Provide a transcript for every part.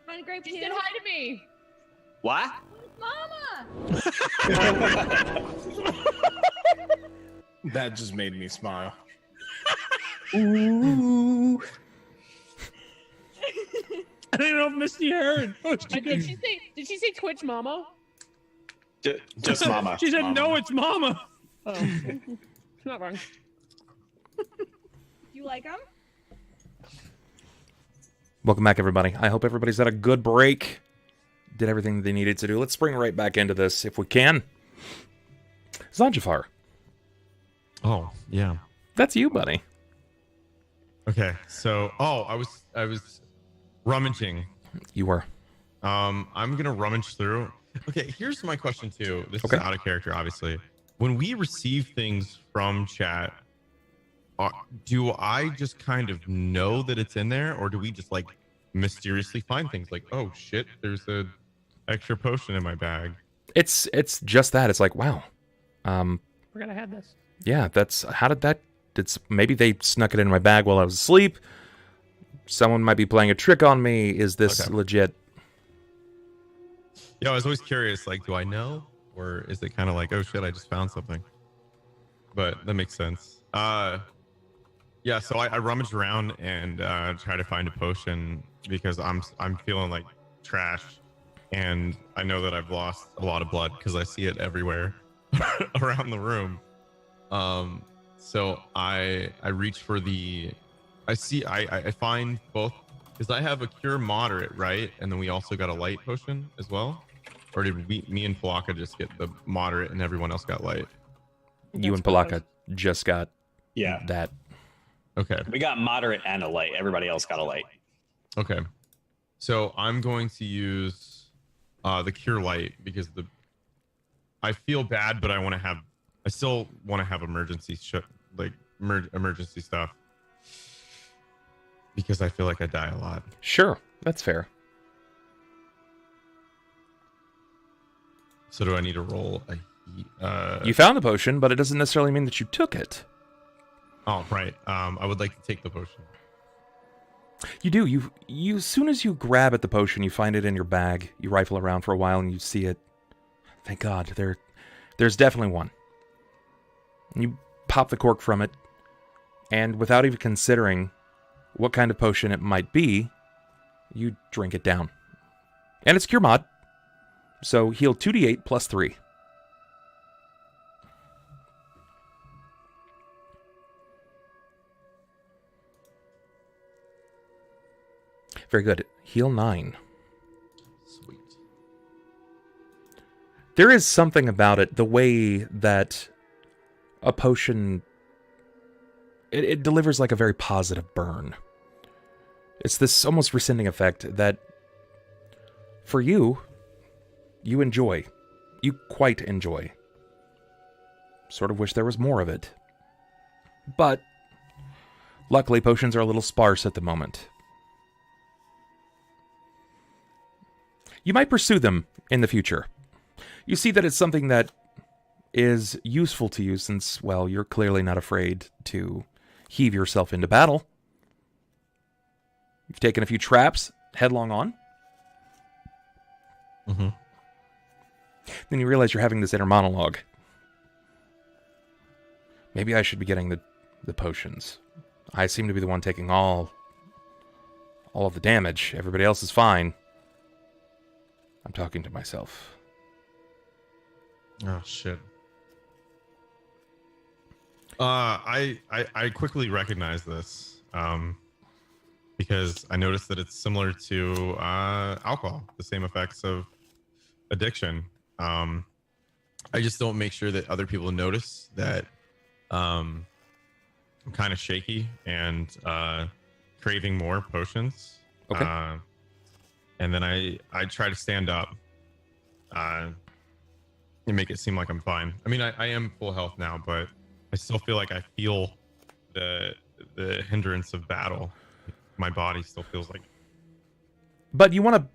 Want a grape She too? said hi to me. What? Mama! That just made me smile. Ooh. I don't know if Misty heard. Did she say Twitch Mama? Just Mama. She said, Mama. no, it's Mama. Oh, not wrong. You like them? Welcome back, everybody. I hope everybody's had a good break. Did everything they needed to do. Let's spring right back into this if we can. Xanjafar. Oh, yeah. That's you, buddy. Okay, so I was rummaging. You were. I'm gonna rummage through. Okay, here's my question too. This Okay. is out of character, obviously. When we receive things from chat, do I just kind of know that it's in there, or do we just like mysteriously find things like, oh shit, there's a extra potion in my bag? It's just that. It's like, wow. Forgot I had this. Yeah, that's how did that? Maybe they snuck it in my bag while I was asleep. Someone might be playing a trick on me. Is this Okay. legit? Yeah, I was always curious. Like, do I know, or is it kind of like, oh shit, I just found something? But that makes sense. Yeah. So I rummaged around and try to find a potion because I'm feeling like trash, and I know that I've lost a lot of blood because I see it everywhere around the room. So I reach for I find both, because I have a cure moderate, right? And then we also got a light potion as well. Or did me and Pilakka just get the moderate and everyone else got light? You and Pilakka just got Yeah. that. Okay. We got moderate and a light. Everybody else got a light. Okay. So I'm going to use the cure light because I feel bad, but I still want to have emergency emergency stuff because I feel like I die a lot. Sure, that's fair. So do I need to roll a You found the potion, but it doesn't necessarily mean that you took it. Oh, right. I would like to take the potion. You do. You as soon as you grab at the potion, you find it in your bag. You rifle around for a while and you see it. Thank God, there's definitely one. You pop the cork from it, and without even considering what kind of potion it might be, you drink it down. And it's cure mod, so heal 2d8 plus 3. Very good. Heal 9. Sweet. There is something about it, the way that a potion, it delivers like a very positive burn. It's this almost rescinding effect that, for you enjoy. You quite enjoy. Sort of wish there was more of it. But, luckily, potions are a little sparse at the moment. You might pursue them in the future. You see that it's something that is useful to you since, well, you're clearly not afraid to heave yourself into battle. You've taken a few traps, headlong on. Mm-hmm. Then you realize you're having this inner monologue. Maybe I should be getting the potions. I seem to be the one taking all of the damage. Everybody else is fine. I'm talking to myself. Oh shit. I quickly recognize this because I noticed that it's similar to alcohol, the same effects of addiction. I just don't make sure that other people notice that I'm kind of shaky and craving more potions. Okay. And then I try to stand up and make it seem like I'm fine. I mean, I am full health now, but I still feel like I feel the hindrance of battle. My body still feels like. But you want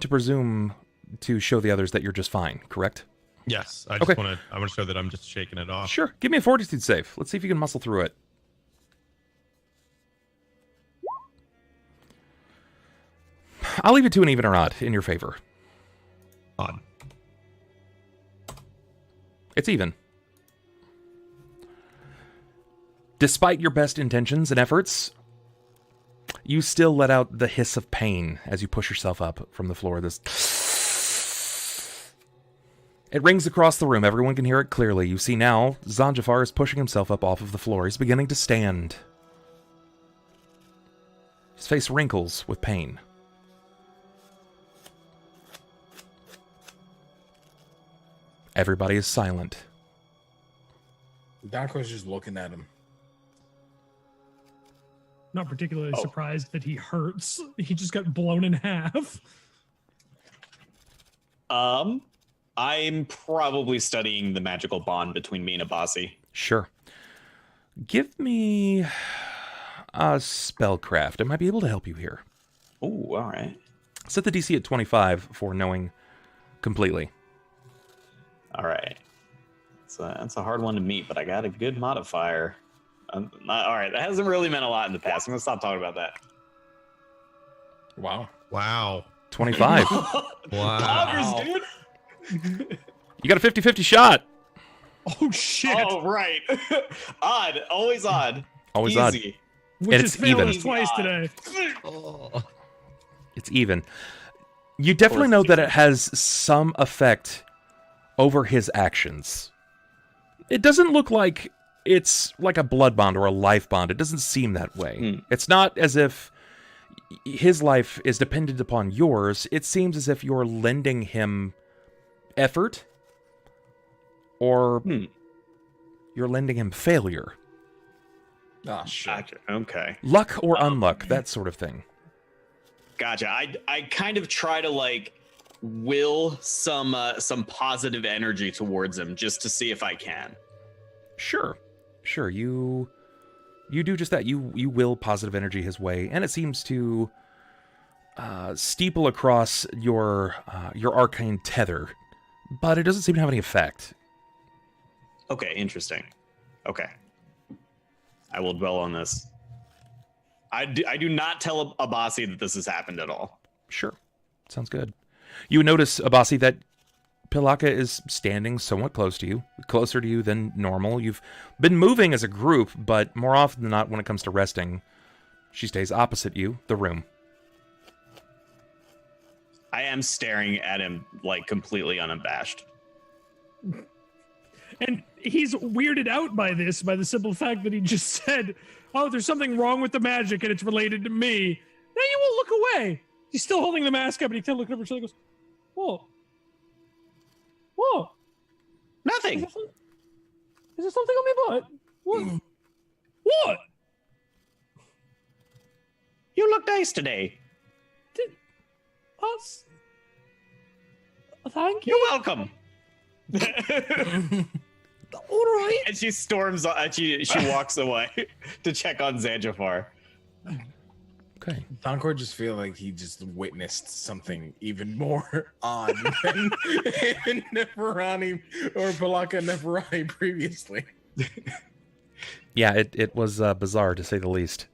to presume to show the others that you're just fine, correct? Yes, I just Okay. want to show that I'm just shaking it off. Sure. Give me a fortitude save. Let's see if you can muscle through it. I'll leave it to an even or odd in your favor. Odd. It's even. Despite your best intentions and efforts, you still let out the hiss of pain as you push yourself up from the floor. It rings across the room. Everyone can hear it clearly. You see now, Xanjafar is pushing himself up off of the floor. He's beginning to stand. His face wrinkles with pain. Everybody is silent. Donkor's just looking at him. Not particularly surprised that he hurts. He just got blown in half. I'm probably studying the magical bond between me and Abasi. Sure. Give me a spellcraft. I might be able to help you here. Ooh, all right. Set the DC at 25 for knowing completely. All right. That's a hard one to meet, but I got a good modifier. All right, that hasn't really meant a lot in the past. I'm gonna stop talking about that. Wow. Wow. 25. Wow. Coffers, dude. You got a 50-50 shot. Oh, shit. Oh, right. Odd. Always odd. Always Easy. Which it's has failed even. us twice Odd. today. It's even. You definitely know that it has some effect over his actions. It doesn't look like it's like a blood bond or a life bond. It doesn't seem that way. It's not as if his life is dependent upon yours. It seems as if you're lending him effort or you're lending him failure. Oh, shit. Gotcha. Okay. Luck or unluck, that sort of thing. Gotcha. I kind of try to like will some positive energy towards him just to see if I can. Sure. You do just that. You will positive energy his way, and it seems to steeple across your arcane tether, but it doesn't seem to have any effect. Okay, interesting. Okay. I will dwell on this. I do not tell Abasi that this has happened at all. Sure. Sounds good. You notice, Abasi, that Pilakka is standing somewhat close to you, closer to you than normal. You've been moving as a group, but more often than not, when it comes to resting, she stays opposite you, the room. I am staring at him like completely unabashed. And he's weirded out by this, by the simple fact that he just said, oh, there's something wrong with the magic and it's related to me. Now you won't look away. He's still holding the mask up and he kind of looks over his shoulder and goes, whoa. Whoa. Nothing. Is there something on my butt? What? What? You look nice today. Us? Thank you. You're welcome. All right. And she storms. She walks away to check on Xanjafar. Okay. Donkor just feel like he just witnessed something even more odd than Neferani or Pilakka Neferani previously. Yeah, it was bizarre, to say the least.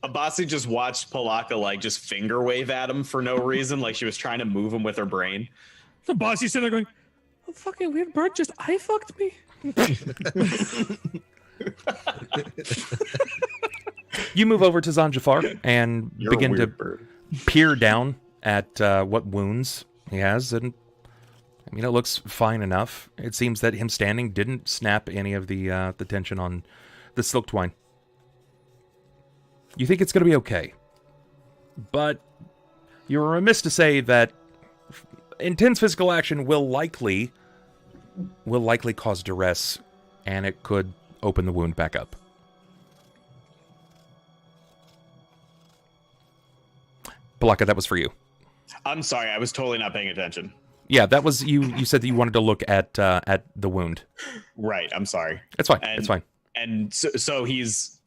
Abasi just watched Pilakka like just finger wave at him for no reason, like she was trying to move him with her brain. The boss, he's sitting there going, oh, fucking weird bird just eye fucked me. You move over to Xanjafar and You're a begin to weird bird. peer down at what wounds he has, and I mean, it looks fine enough. It seems that him standing didn't snap any of the tension on the silk twine. You think it's going to be okay, but you're remiss to say that intense physical action will likely cause duress, and it could open the wound back up. Pilakka, that was for you. I'm sorry, I was totally not paying attention. Yeah, that was you. You said that you wanted to look at the wound. Right, I'm sorry. It's fine. And, it's fine. And so he's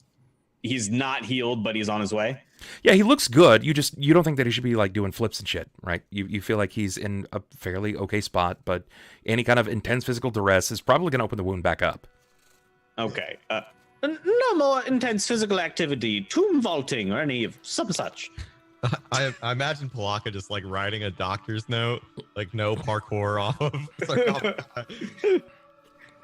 not healed, but he's on his way. Yeah, he looks good. You don't think that he should be like doing flips and shit, right? You feel like he's in a fairly okay spot, but any kind of intense physical duress is probably going to open the wound back up. Okay. No more intense physical activity, tomb vaulting, or any of some such. I imagine Pilakka just like writing a doctor's note, like no parkour off of.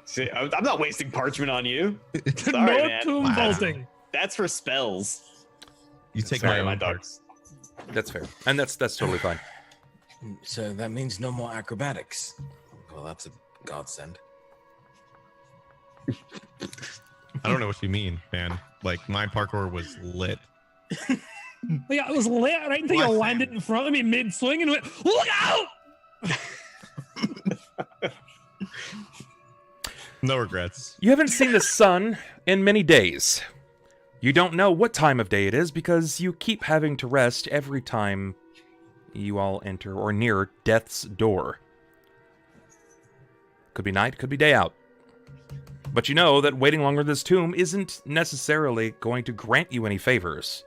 See, I'm not wasting parchment on you. Sorry, No man. tomb Wow. vaulting. That's for spells. You take Sorry, my my own dogs. That's fair, and that's totally fine. So that means no more acrobatics. Well, that's a godsend. I don't know what you mean, man. Like my parkour was lit. Yeah, it was lit right until you Bless landed in front of me mid swing and went, look out! No regrets. You haven't seen the sun in many days. You don't know what time of day it is because you keep having to rest every time you all enter or near death's door. Could be night, could be day out. But you know that waiting longer in this tomb isn't necessarily going to grant you any favors.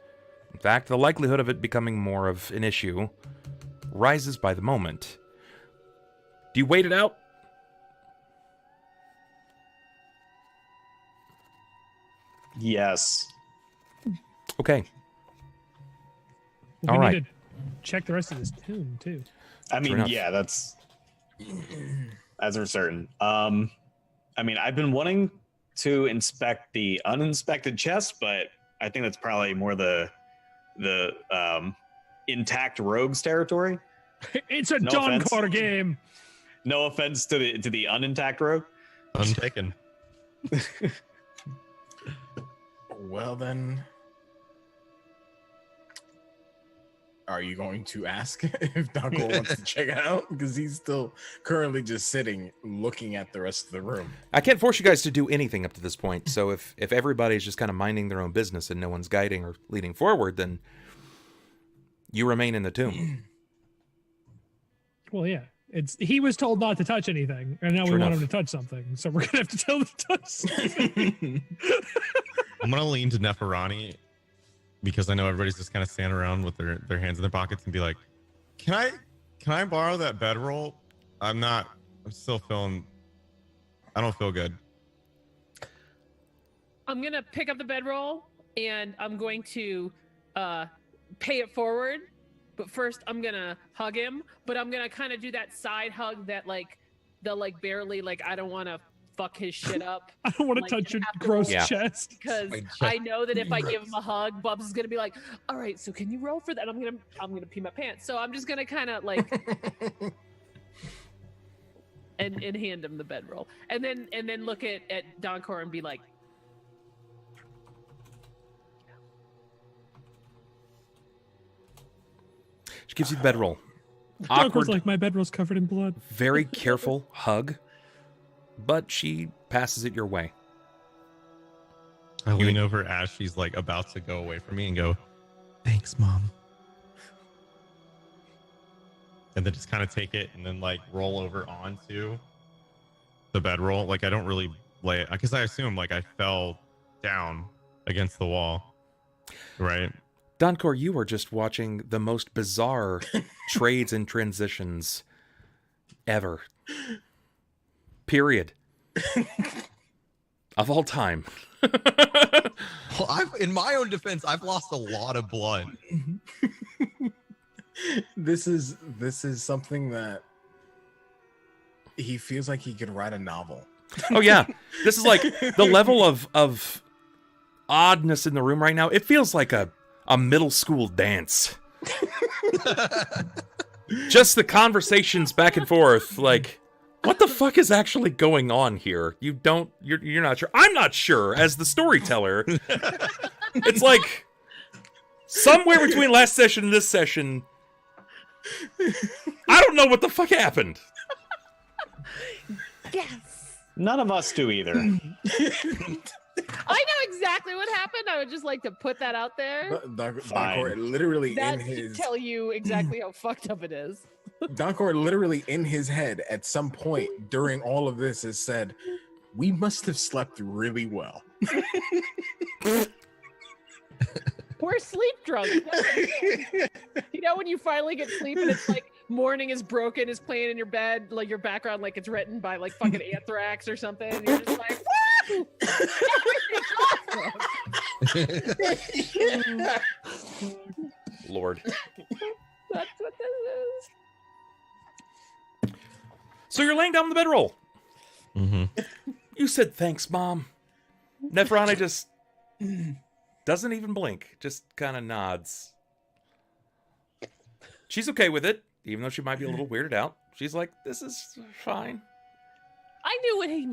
In fact, the likelihood of it becoming more of an issue rises by the moment. Do you wait it out? Yes. Okay. We All right. need to check the rest of this tomb too. I mean, enough. yeah, that's as for certain. I mean, I've been wanting to inspect the uninspected chest, but I think that's probably more the intact rogues territory. It's a No Donkor offense. game. No offense to the unintact rogue. Untaken. Well then, are you going to ask if Donkor wants to check it out? Because he's still currently just sitting, looking at the rest of the room. I can't force you guys to do anything up to this point, so if everybody's just kind of minding their own business and no one's guiding or leading forward, then you remain in the tomb. Well, yeah. He was told not to touch anything, and now True we want enough. him to touch something, so we're gonna have to tell him to touch something. I'm gonna lean to Neferani because I know everybody's just kind of standing around with their hands in their pockets and be like, Can I borrow that bedroll? I'm still feeling I don't feel good. I'm gonna pick up the bedroll and I'm going to pay it forward. But first, I'm gonna hug him. But I'm gonna kind of do that side hug that barely I don't want to fuck his shit up. I don't want to Like, touch your afterwards. gross Yeah. chest. Because My chest I know that if I give him a hug, Bubs is gonna be like, "All right, so can you roll for that?" I'm gonna pee my pants. So I'm just gonna kind of and hand him the bedroll, and then look at Donkor and be like, She gives you the bedroll. Donkor's Awkward, like, my bedroll's covered in blood. very careful hug, but she passes it your way. I lean over as she's like about to go away from me and go, "Thanks, Mom." And then just kind of take it and then roll over onto the bedroll. Like I don't really lay it because I assume I fell down against the wall, right? Donkor, you are just watching the most bizarre trades and transitions ever. Period. Of all time. Well, in my own defense, I've lost a lot of blood. This is something that he feels like he could write a novel. Oh yeah, this is the level of oddness in the room right now. It feels like a middle school dance. Just the conversations back and forth, what the fuck is actually going on here? You're not sure. I'm not sure as the storyteller. It's somewhere between last session and this session. I don't know what the fuck happened. "Yes, None of us do either. I know exactly what happened. I would just like to put that out there. Donkor literally That in should his tell you exactly how fucked up it is." Donkor literally in his head at some point during all of this has said, "We must have slept really well." We're sleep drunk. You know when you finally get sleep and it's morning is broken is playing in your bed, your background it's written by fucking Anthrax or something. And you're just like, woo! Everything's awesome. Lord. That's what this is. So you're laying down on the bedroll. Mm-hmm. You said thanks, Mom. Neferani just doesn't even blink, just kind of nods. She's okay with it, even though she might be a little weirded out. She's like, this is fine. I knew what he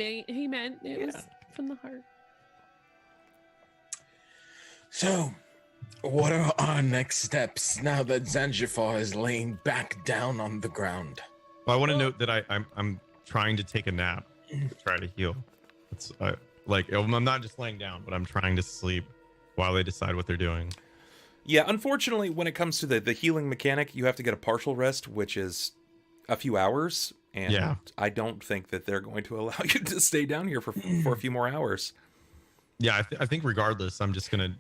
meant. It was from the heart. So, what are our next steps now that Xanjafar is laying back down on the ground? Well, I want to note that I'm trying to take a nap to try to heal. It's I'm not just laying down, but I'm trying to sleep while they decide what they're doing. Yeah, unfortunately, when it comes to the healing mechanic, you have to get a partial rest, which is a few hours. And I don't think that they're going to allow you to stay down here for a few more hours. Yeah, I think regardless, I'm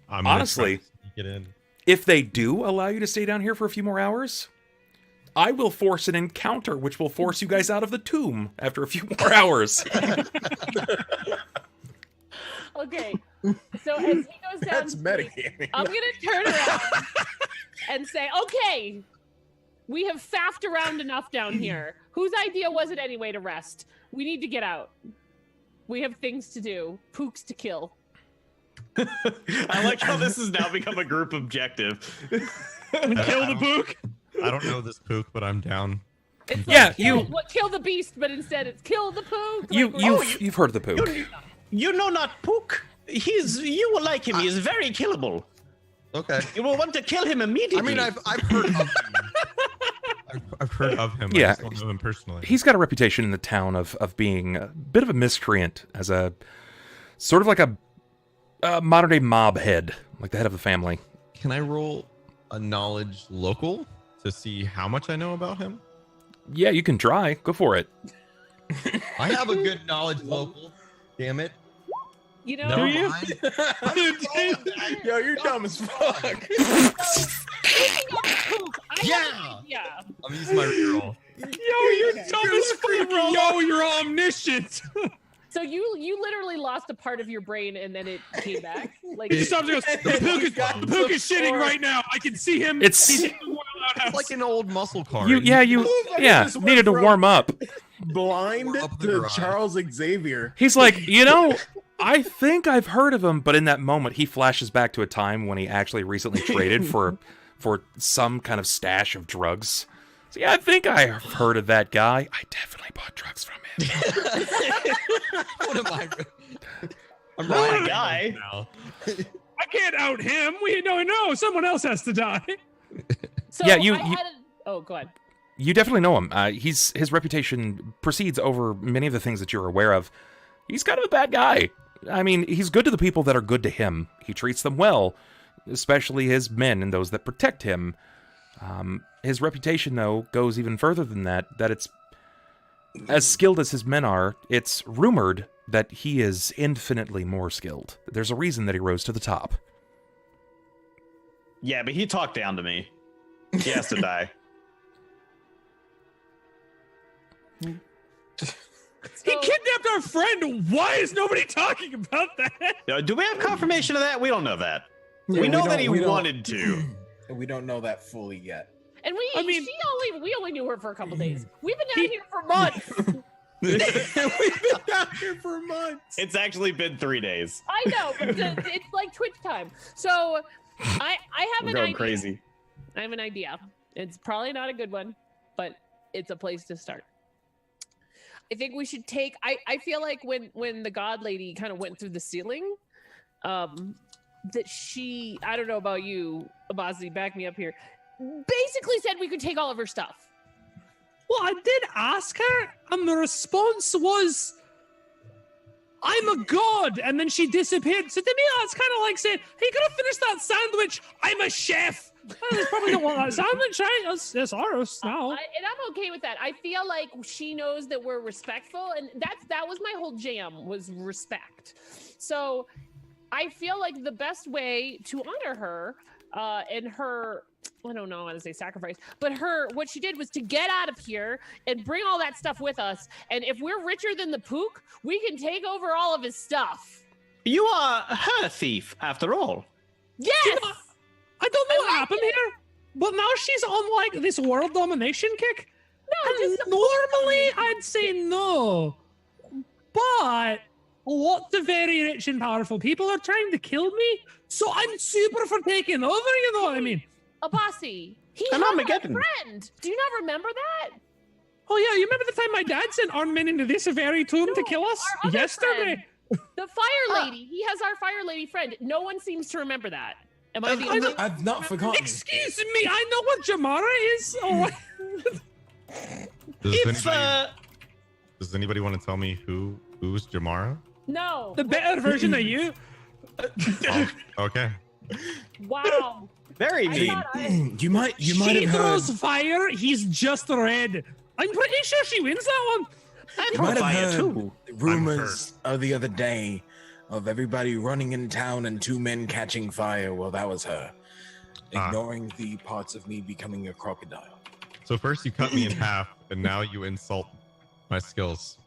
honestly, gonna get in. If they do allow you to stay down here for a few more hours, I will force an encounter, which will force you guys out of the tomb after a few more hours. Okay, so as he goes down, That's metagaming. I'm gonna turn around and say, "Okay, we have faffed around enough down here. Whose idea was it anyway to rest? We need to get out. We have things to do, pooks to kill." I like how this has now become a group objective. Kill the pook. I don't know this pook, but I'm down. It's Yeah, kill the beast, but instead it's kill the pook. You've heard of the pook. You know not Pook. You will like him. He is very killable. Okay. You will want to kill him immediately. I mean, I've heard of him. I've heard of him. Yeah. I just don't know him personally. He's got a reputation in the town of being a bit of a miscreant, as a sort of like a modern day mob head, like the head of the family. Can I roll a knowledge local to see how much I know about him? Yeah, you can try. Go for it. I have a good knowledge local. Damn it. You know, Never you? mind. Yo, you're dumb as fuck. Yeah. Yeah. I'm using my reroll. Yo, you're dumb as fuck. Yo, you're omniscient. So you literally lost a part of your brain and then it came back. Like He stops and goes, the pook is shitting right now. I can see him. It's- He's in the wild outhouse. It's like an old muscle card. You just went needed to from- warm up. Blind We're up the to garage. Charles Xavier. He's like, I think I've heard of him, but in that moment, he flashes back to a time when he actually recently traded for some kind of stash of drugs. So yeah, I think I've heard of that guy. I definitely bought drugs from him. What am I? I'm Not riding a guy. him now. I can't out him. No, someone else has to die. so Yeah, oh, go ahead. You definitely know him. His reputation precedes over many of the things that you're aware of. He's kind of a bad guy. I mean, he's good to the people that are good to him. He treats them well, especially his men and those that protect him. His reputation, though, goes even further than that, that it's, as skilled as his men are, it's rumored that he is infinitely more skilled. There's a reason that he rose to the top. Yeah, but he talked down to me. He has to die. He kidnapped our friend. Why is nobody talking about that? Do we have confirmation of that? We don't know that. Yeah, we know don't- that he we don't- wanted to. We don't know that fully yet. And we only knew her for a couple days. We've been down here for months. We've been down here for months. It's actually been 3 days. I know, but it's like Twitch time. So I have We're an going idea. crazy. I have an idea. It's probably not a good one, but it's a place to start. I think we should take. I feel like when the god lady kind of went through the ceiling, that she, I don't know about you, Abasi, back me up here, basically said we could take all of her stuff. Well, I did ask her, and the response was, "I'm a god," and then she disappeared. So to me, that's kind of like saying, "Hey, you gotta finish that sandwich. I'm a chef." I probably don't want that sandwich, right? That's ours now. And I'm okay with that. I feel like she knows that we're respectful, and that was my whole jam, was respect. So I feel like the best way to honor her and her, I don't know how to say sacrifice, but what she did was to get out of here and bring all that stuff with us. And if we're richer than the Pook, we can take over all of his stuff. You are her thief, after all. Yes! I don't know what I like happened it. here. but now she's on like this world domination kick. No, And just normally I'd say no, but lots of very rich and powerful people are trying to kill me, so I'm super for taking over. You know what I mean? Abasi. He I'm has Armageddon. a friend. Do you not remember that? Oh yeah, you remember the time my dad sent armed men into this very tomb to kill us our other yesterday? The fire lady. He has our fire lady friend. No one seems to remember that. Am I the only one? I've not forgotten. Excuse me, I know what Jamara is. Oh, Does anybody want to tell me who's Jamara? No. the better version of you. Oh, okay. Wow. Very I mean. thought You might She have heard. throws fire. He's just red. I'm pretty sure she wins that one. You might have fire heard too. rumors of the other day of everybody running in town and 2 men catching fire. Well, that was her. Ignoring the parts of me becoming a crocodile. So first you cut me in half, and now you insult my skills.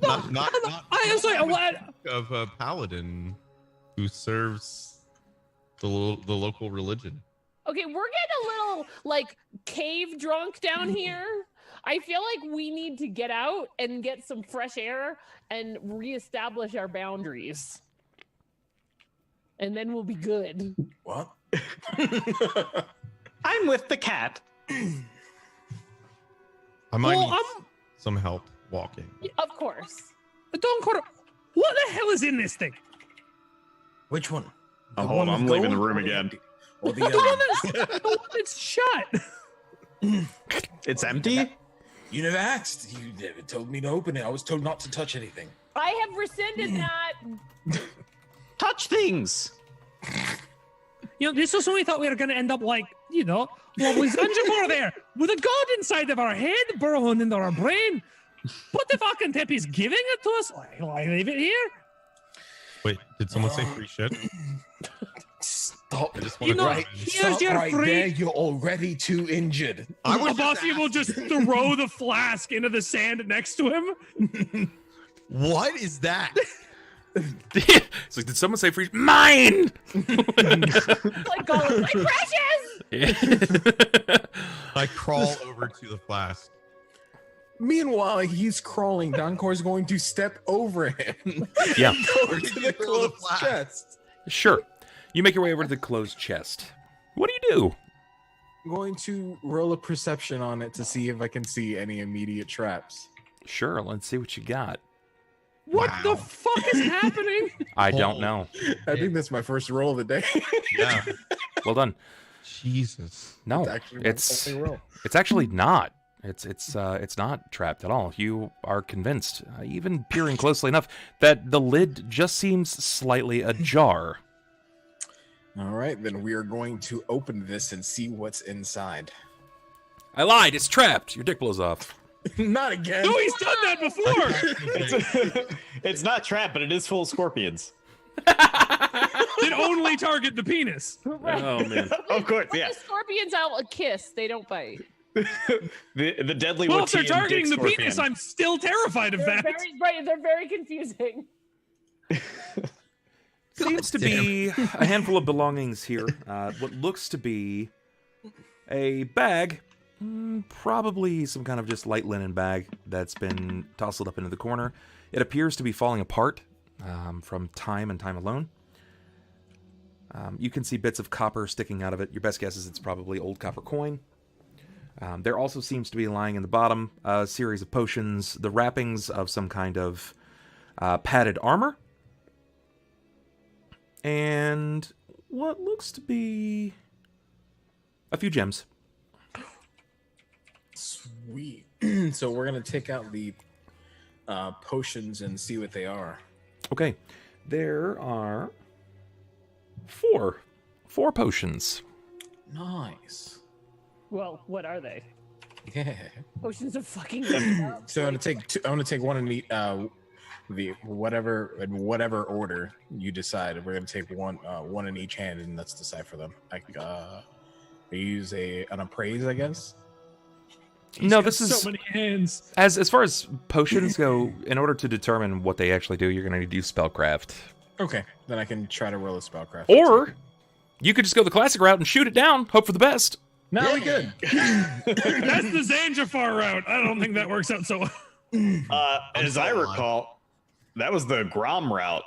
not I am sorry. What? of a paladin who serves the local religion. Okay, we're getting a little like cave drunk down here. I feel like we need to get out and get some fresh air and reestablish our boundaries. And then we'll be good. What? I'm with the cat. I might Well, need some help walking. Of course. Donkor, what the hell is in this thing? Which one? Oh, The hold one on, I'm with leaving the gold room or again. Or the The other one that's shut. It's empty? You never asked. You never told me to open it. I was told not to touch anything. I have rescinded that. Touch things. You know, this was when we thought we were going to end up like, you know, lovely Xanjafar there with a god inside of our head burrowing into our brain. But the fucking tip is giving it to us. Why leave it here? Wait, did someone say free shit? Stop. I just You want know, to right, here's Stop your right free. there. You're already too injured. Abasi will just throw the flask into the sand next to him. What is that? It's like, did someone say freeze? Mine! Like, going, my precious! I crawl over to the flask. Meanwhile, he's crawling. Donkor's going to step over him. Yeah, Go to the closed chest. sure. You make your way over to the closed chest. What do? I'm going to roll a perception on it to see if I can see any immediate traps. Sure, let's see what you got. What Wow. the fuck is happening? I don't know. I think that's my first roll of the day. Yeah. Well done. Jesus. No, Actually, my it's only roll. it's actually not. It's not trapped at all. You are convinced, even peering closely enough, that the lid just seems slightly ajar. All right, then we are going to open this and see what's inside. I lied. It's trapped. Your dick blows off. Not again. No, he's done that before. It's not trapped, but it is full of scorpions. That only target the penis. Right. Oh man. Of course, Let yeah. the scorpions out a kiss. They don't bite. The deadly Well, if they're Watian targeting dick the scorpion. penis, I'm still terrified of They're that. very, right, they're very confusing. Seems to be a handful of belongings here. What looks to be a bag, probably some kind of just light linen bag that's been tousled up into the corner. It appears to be falling apart from time and time alone. You can see bits of copper sticking out of it. Your best guess is it's probably old copper coin. There also seems to be lying in the bottom a series of potions, the wrappings of some kind of padded armor, and what looks to be a few gems. Sweet. So we're gonna take out the potions and see what they are. Okay, there are four potions. Nice. Well, what are they? Yeah. Potions of fucking. So I'm gonna take two, I'm gonna take one in the whatever order you decide. We're gonna take one in each hand, and let's decipher them. We use an appraise, I guess. No, this is So many hands. as far as potions go. In order to determine what they actually do, you're going to need to use spellcraft, Okay, then I can try to roll a spellcraft. or You could just go the classic route and shoot it down. Hope for the best. No, we good. That's the Xanjafar route. I don't think that works out so well. As I recall, that was the Grom route.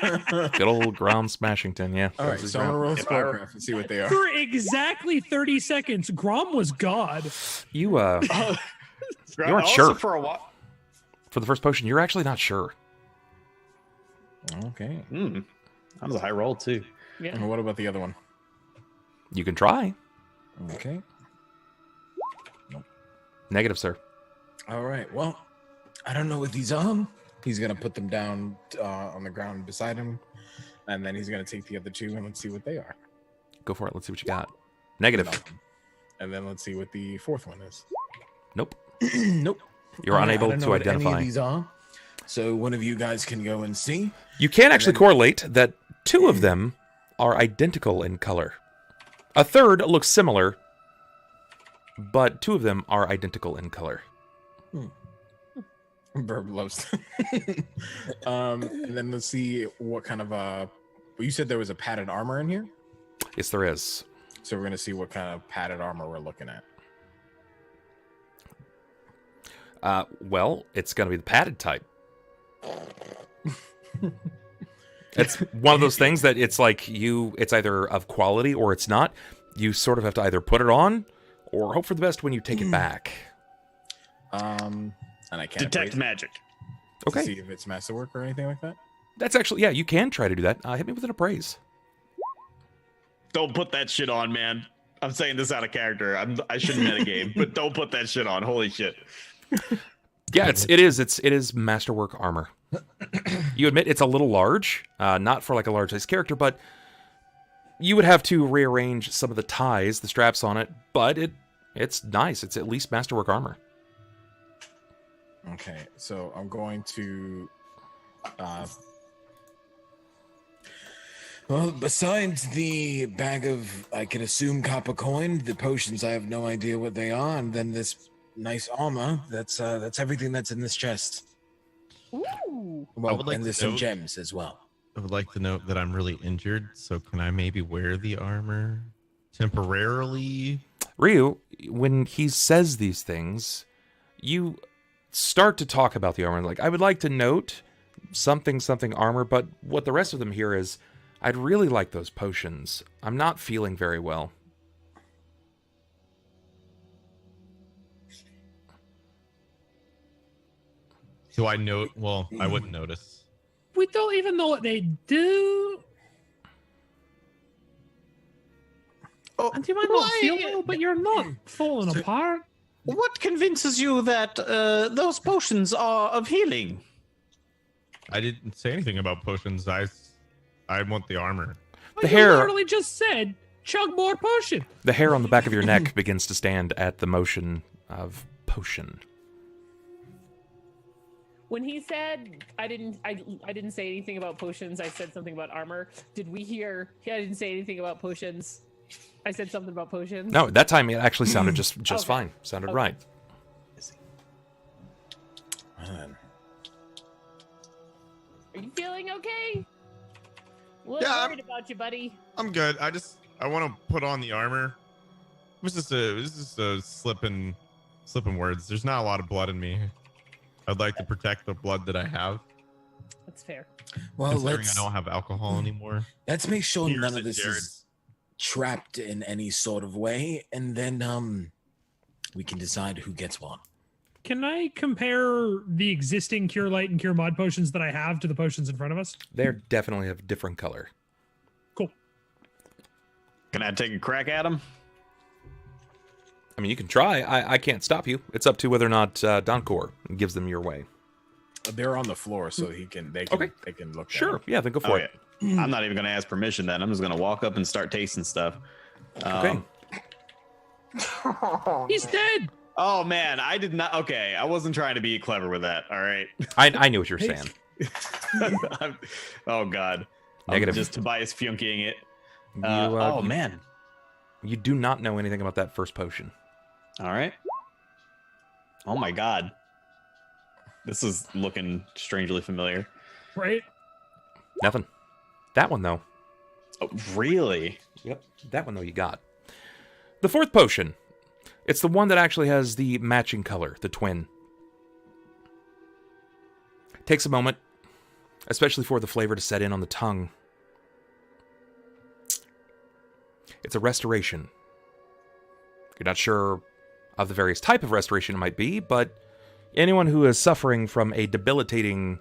Good old Grom Smashington, yeah. All right, so I'm gonna roll Spellcraft and see what they are. For exactly 30 seconds, Grom was God. You weren't Also sure. For a while. For the first potion, you're actually not sure. Okay. That was a high roll, too. Yeah. And what about the other one? You can try. Okay. Negative, sir. All right. Well, I don't know what these are. He's gonna put them down on the ground beside him, and then he's gonna take the other two and let's see what they are. Go for it. Let's see what you got. Negative. Nothing. And then let's see what the fourth one is. Nope. Nope. You're I unable don't know to what any identify. of these are. So one of you guys can go and see. You can actually then- correlate that two of them are identical in color. A third looks similar, but two of them are identical in color. Burb loves. And then let's see what kind of you said there was a padded armor in here, Yes, there is. so we're gonna see what kind of padded armor we're looking at. Well, it's going to be the padded type. It's one of those things that it's like it's either of quality or it's not. You sort of have to either put it on or hope for the best when you take it back. And I can't Detect appraise it magic. to Okay. see if it's masterwork or anything like that. That's actually, yeah, you can try to do that. Hit me with an appraise. Don't put that shit on, man. I'm saying this out of character. I shouldn't metagame, but don't put that shit on. Holy shit. Yeah, it is masterwork armor. You admit it's a little large, not for like a large size character, but you would have to rearrange some of the ties, the straps on it, but it's nice. It's at least masterwork armor. Okay, so I'm going to. Well, besides the bag of, I can assume, copper coin, the potions, I have no idea what they are, and then this nice armor. That's everything that's in this chest. Ooh. Well, would like and to there's some note- gems as well. I would like to note that I'm really injured, so can I maybe wear the armor temporarily? Ryu, when he says these things, you start to talk about the armor. Like, I would like to note something armor, but what the rest of them here is, I'd really like those potions. I'm not feeling very well. Do I note? Well, I wouldn't notice. We don't even know what they do. And you might not feel well, but you're not falling apart. What convinces you that those potions are of healing? I didn't say anything about potions. I want the armor. The You hair- literally just said, chug more potion. The hair on the back of your neck begins to stand at the motion of potion. When he said I didn't say anything about potions, I said something about armor. Did we hear? I didn't say anything about potions. I said something about potions. No, that time it actually sounded just Okay. fine. Sounded Okay. right. Man. Are you feeling okay? A little Yeah, I'm- worried about you, buddy. I'm good. I want to put on the armor. It was just a slip in words. There's not a lot of blood in me. I'd like to protect the blood that I have. That's fair. Well, Considering I don't have alcohol anymore. let's make sure Here's none the of this Jared. is trapped in any sort of way, and then we can decide who gets one. Can I compare the existing Cure Light and Cure Mod potions that I have to the potions in front of us? They're definitely of different color. Cool. Can I take a crack at him? I mean, you can try. I can't stop you. It's up to whether or not Donkor gives them your way. They're on the floor, so they can Okay. they can look. at Sure. it. Yeah, then go Oh, for yeah. it. I'm not even going to ask permission then. I'm just going to walk up and start tasting stuff. Okay. He's dead. Oh, man. I did not. Okay. I wasn't trying to be clever with that. All right. I knew what you were saying. Oh, God. Negative. I'm just Tobias Funkying it. You, Oh, man. You do not know anything about that first potion. All right. Oh, my God. This is looking strangely familiar. Right? Nothing. That one, though. Oh, really? Yep, that one though you got. The fourth potion. It's the one that actually has the matching color, the twin. Takes a moment, especially for the flavor to set in on the tongue. It's a restoration. You're not sure of the various type of restoration it might be, but anyone who is suffering from a debilitating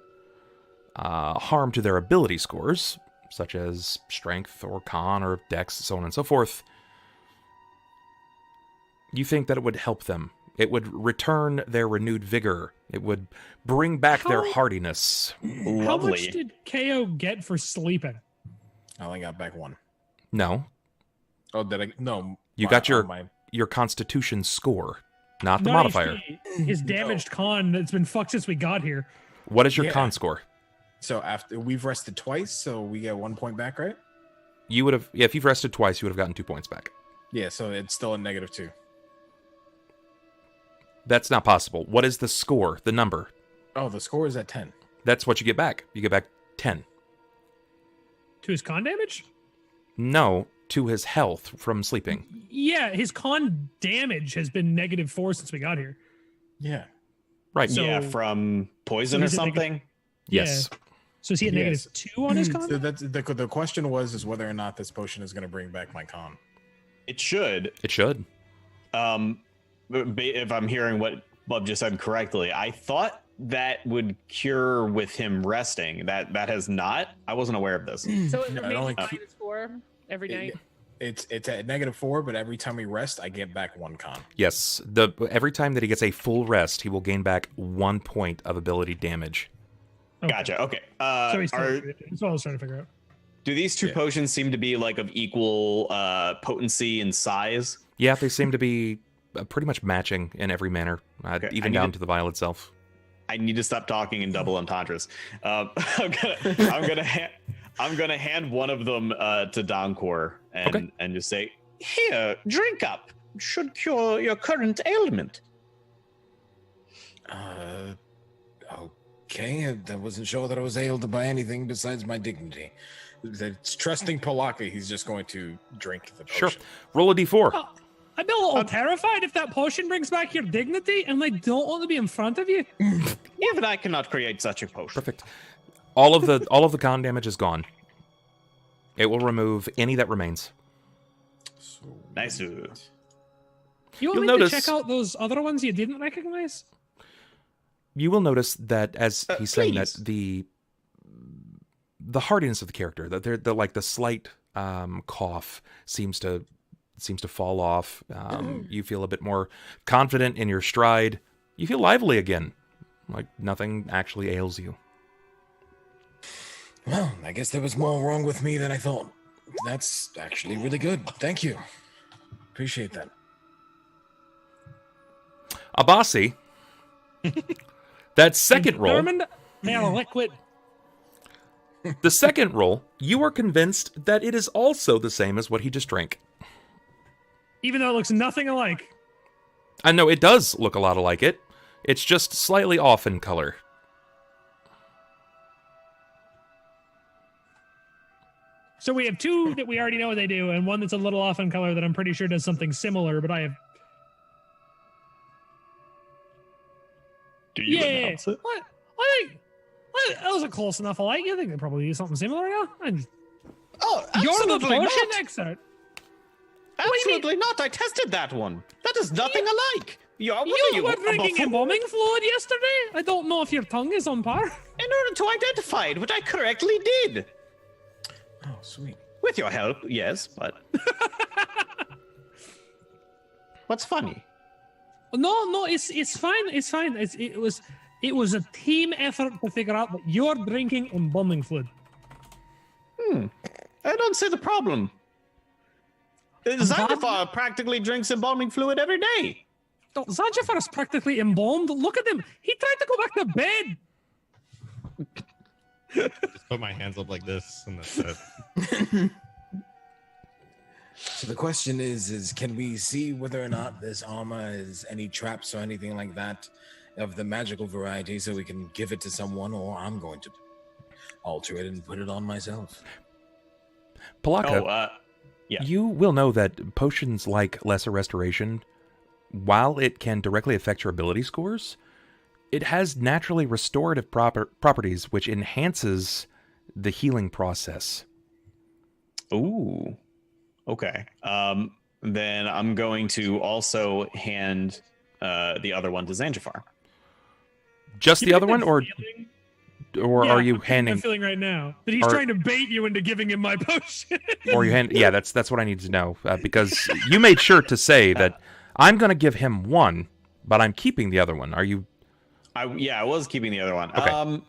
harm to their ability scores, such as strength or con or dex, so on and so forth, you think that it would help them. It would return their renewed vigor. It would bring back their hardiness. Lovely. How much did KO get for sleeping? I only got back 1. No. Oh, did I? No. You got your constitution score, not the modifier. His damaged con that's been fucked since we got here. What is your con score? So after we've rested twice, so we get 1 point back, right? You would have, if you've rested twice, you would have gotten 2 points back. Yeah, so it's still a -2. That's not possible. What is the score, the number? Oh, the score is at 10. That's what you get back. You get back 10. To his con damage? No, to his health from sleeping. Yeah, his con damage has been -4 since we got here. Yeah. Right. So- Yeah, from poison so or is it something. Yes. So is he at Yes. -2 on his con? So that's the question was whether or not this potion is going to bring back my con. It should. It should. If I'm hearing what Bub just said correctly, I thought that would cure with him resting. That has not. I wasn't aware of this. So it No, it remains only -4 every night. It's at -4, but every time we rest, I get back 1 con. Yes. Every time that he gets a full rest, he will gain back 1 point of ability damage. Okay. Gotcha. Okay. So that's what I was trying to figure out. Do these two potions seem to be like of equal potency and size? Yeah, they seem to be pretty much matching in every manner, Okay, even down to the vial itself. I need to stop talking in double entendres. I'm gonna hand one of them to Donkor and just say, "Here, drink up. Should cure your current ailment." Okay, I wasn't sure that I was ailed by anything besides my dignity. It's trusting Pilakka, he's just going to drink the potion. Sure. Roll a d4. I'd be a little terrified if that potion brings back your dignity and I don't want to be in front of you. Even I cannot create such a potion. Perfect. All of the con damage is gone. It will remove any that remains. Nice. You want You'll me notice- to check out those other ones you didn't recognize? You will notice that as he's saying that please. the hardiness of the character, that the like the slight cough seems to fall off. You feel a bit more confident in your stride. You feel lively again, like nothing actually ails you. Well, I guess there was more wrong with me than I thought. That's actually really good. Thank you. Appreciate that. Abasi, that second roll, Determined, they are liquid. the second roll, you are convinced that it is also the same as what he just drank. Even though it looks nothing alike. I know it does look a lot like it. It's just slightly off in color. So we have two that we already know what they do, and one that's a little off in color that I'm pretty sure does something similar, but I have... Do you Yeah, announce it? what? I think... That wasn't close enough alike. I think they probably do something similar, yeah? Oh, You're the absolutely potion not. expert. Absolutely not. I tested that one. That is nothing alike. What You are you, were a drinking buffoon? embalming fluid yesterday? I don't know if your tongue is on par. In order to identify it, which I correctly did. Oh, sweet. With your help, yes, but... What's funny? No, it's fine. It's fine. It was a team effort to figure out that you're drinking embalming fluid. I don't see the problem. Xanjafar practically drinks embalming fluid every day. Oh, Xanjafar is practically embalmed. Look at him. He tried to go back to bed. Just put my hands up like this, and that's it. So the question is can we see whether or not this armor is any traps or anything like that of the magical variety so we can give it to someone, or I'm going to alter it and put it on myself? Pilakka, yeah. you will know that potions like Lesser Restoration, while it can directly affect your ability scores, it has naturally restorative properties, which enhances the healing process. Ooh. Okay. Then I'm going to also hand the other one to Xanjafar. Just the other one, or Yeah, are you I'm handing? feeling right now that he's trying to bait you into giving him my potion. Or you hand? Yeah, that's what I need to know because you made sure to say that I'm going to give him one, but I'm keeping the other one. Are you? I was keeping the other one. Okay.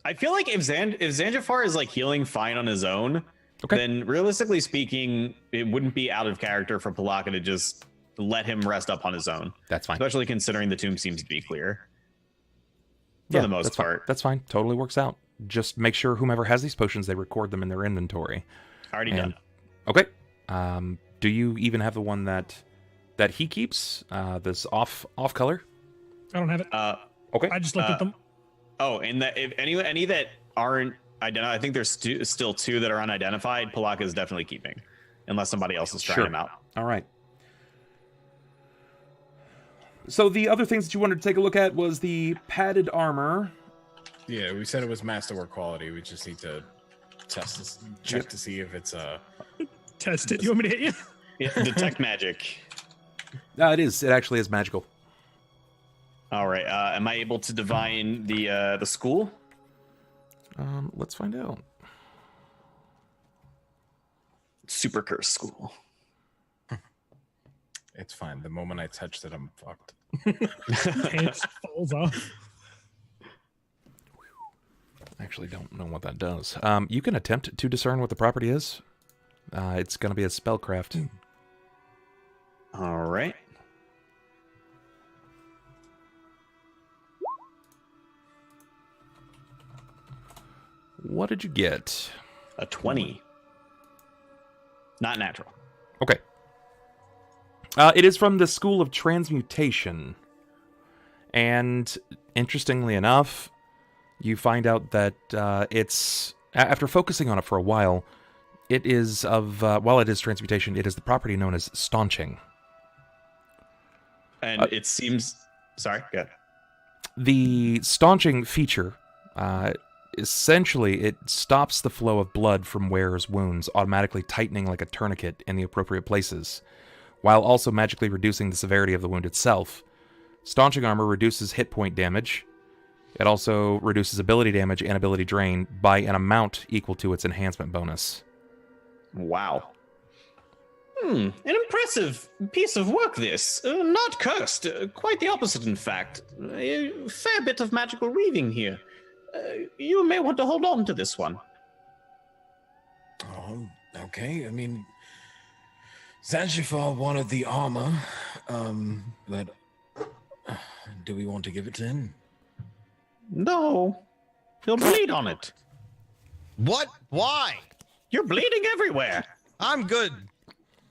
I feel like if Xanjafar is like healing fine on his own, then realistically speaking, it wouldn't be out of character for Pilakka to just let him rest up on his own. That's fine. Especially considering the tomb seems to be clear. For the most part. That's fine. Totally works out. Just make sure whomever has these potions, they record them in their inventory. Already done. Okay. Do you even have the one that he keeps? This off color? I don't have it. Okay. I just looked at them. Oh, and that if any that aren't identified, I think there's still 2 that are unidentified. Pilakka is definitely keeping, unless somebody else is trying them out. All right. So the other things that you wanted to take a look at was the padded armor. Yeah, we said it was masterwork quality. We just need to test this, check to see if it's Test it. You want me to hit you? Yeah, detect magic. It is. It actually is magical. All right. Am I able to divine the school? Let's find out. Super curse school. It's fine. The moment I touched it, I'm fucked. Pants falls off. I actually don't know what that does. You can attempt to discern what the property is. It's going to be a spellcraft. All right. What did you get? A 20. Not natural. Okay. It is from the School of Transmutation. And interestingly enough, you find out that it's, after focusing on it for a while, it is while it is transmutation, it is the property known as staunching. And it seems, sorry, go ahead. The staunching feature, essentially, it stops the flow of blood from wearer's wounds, automatically tightening like a tourniquet in the appropriate places, while also magically reducing the severity of the wound itself. Staunching armor reduces hit point damage. It also reduces ability damage and ability drain by an amount equal to its enhancement bonus. Wow. An impressive piece of work, this. Not cursed. Quite the opposite, in fact. A fair bit of magical weaving here. You may want to hold on to this one. Oh, okay. I mean, Xanjafar wanted the armor, but do we want to give it to him? No. He'll bleed on it. What? Why? You're bleeding everywhere. I'm good.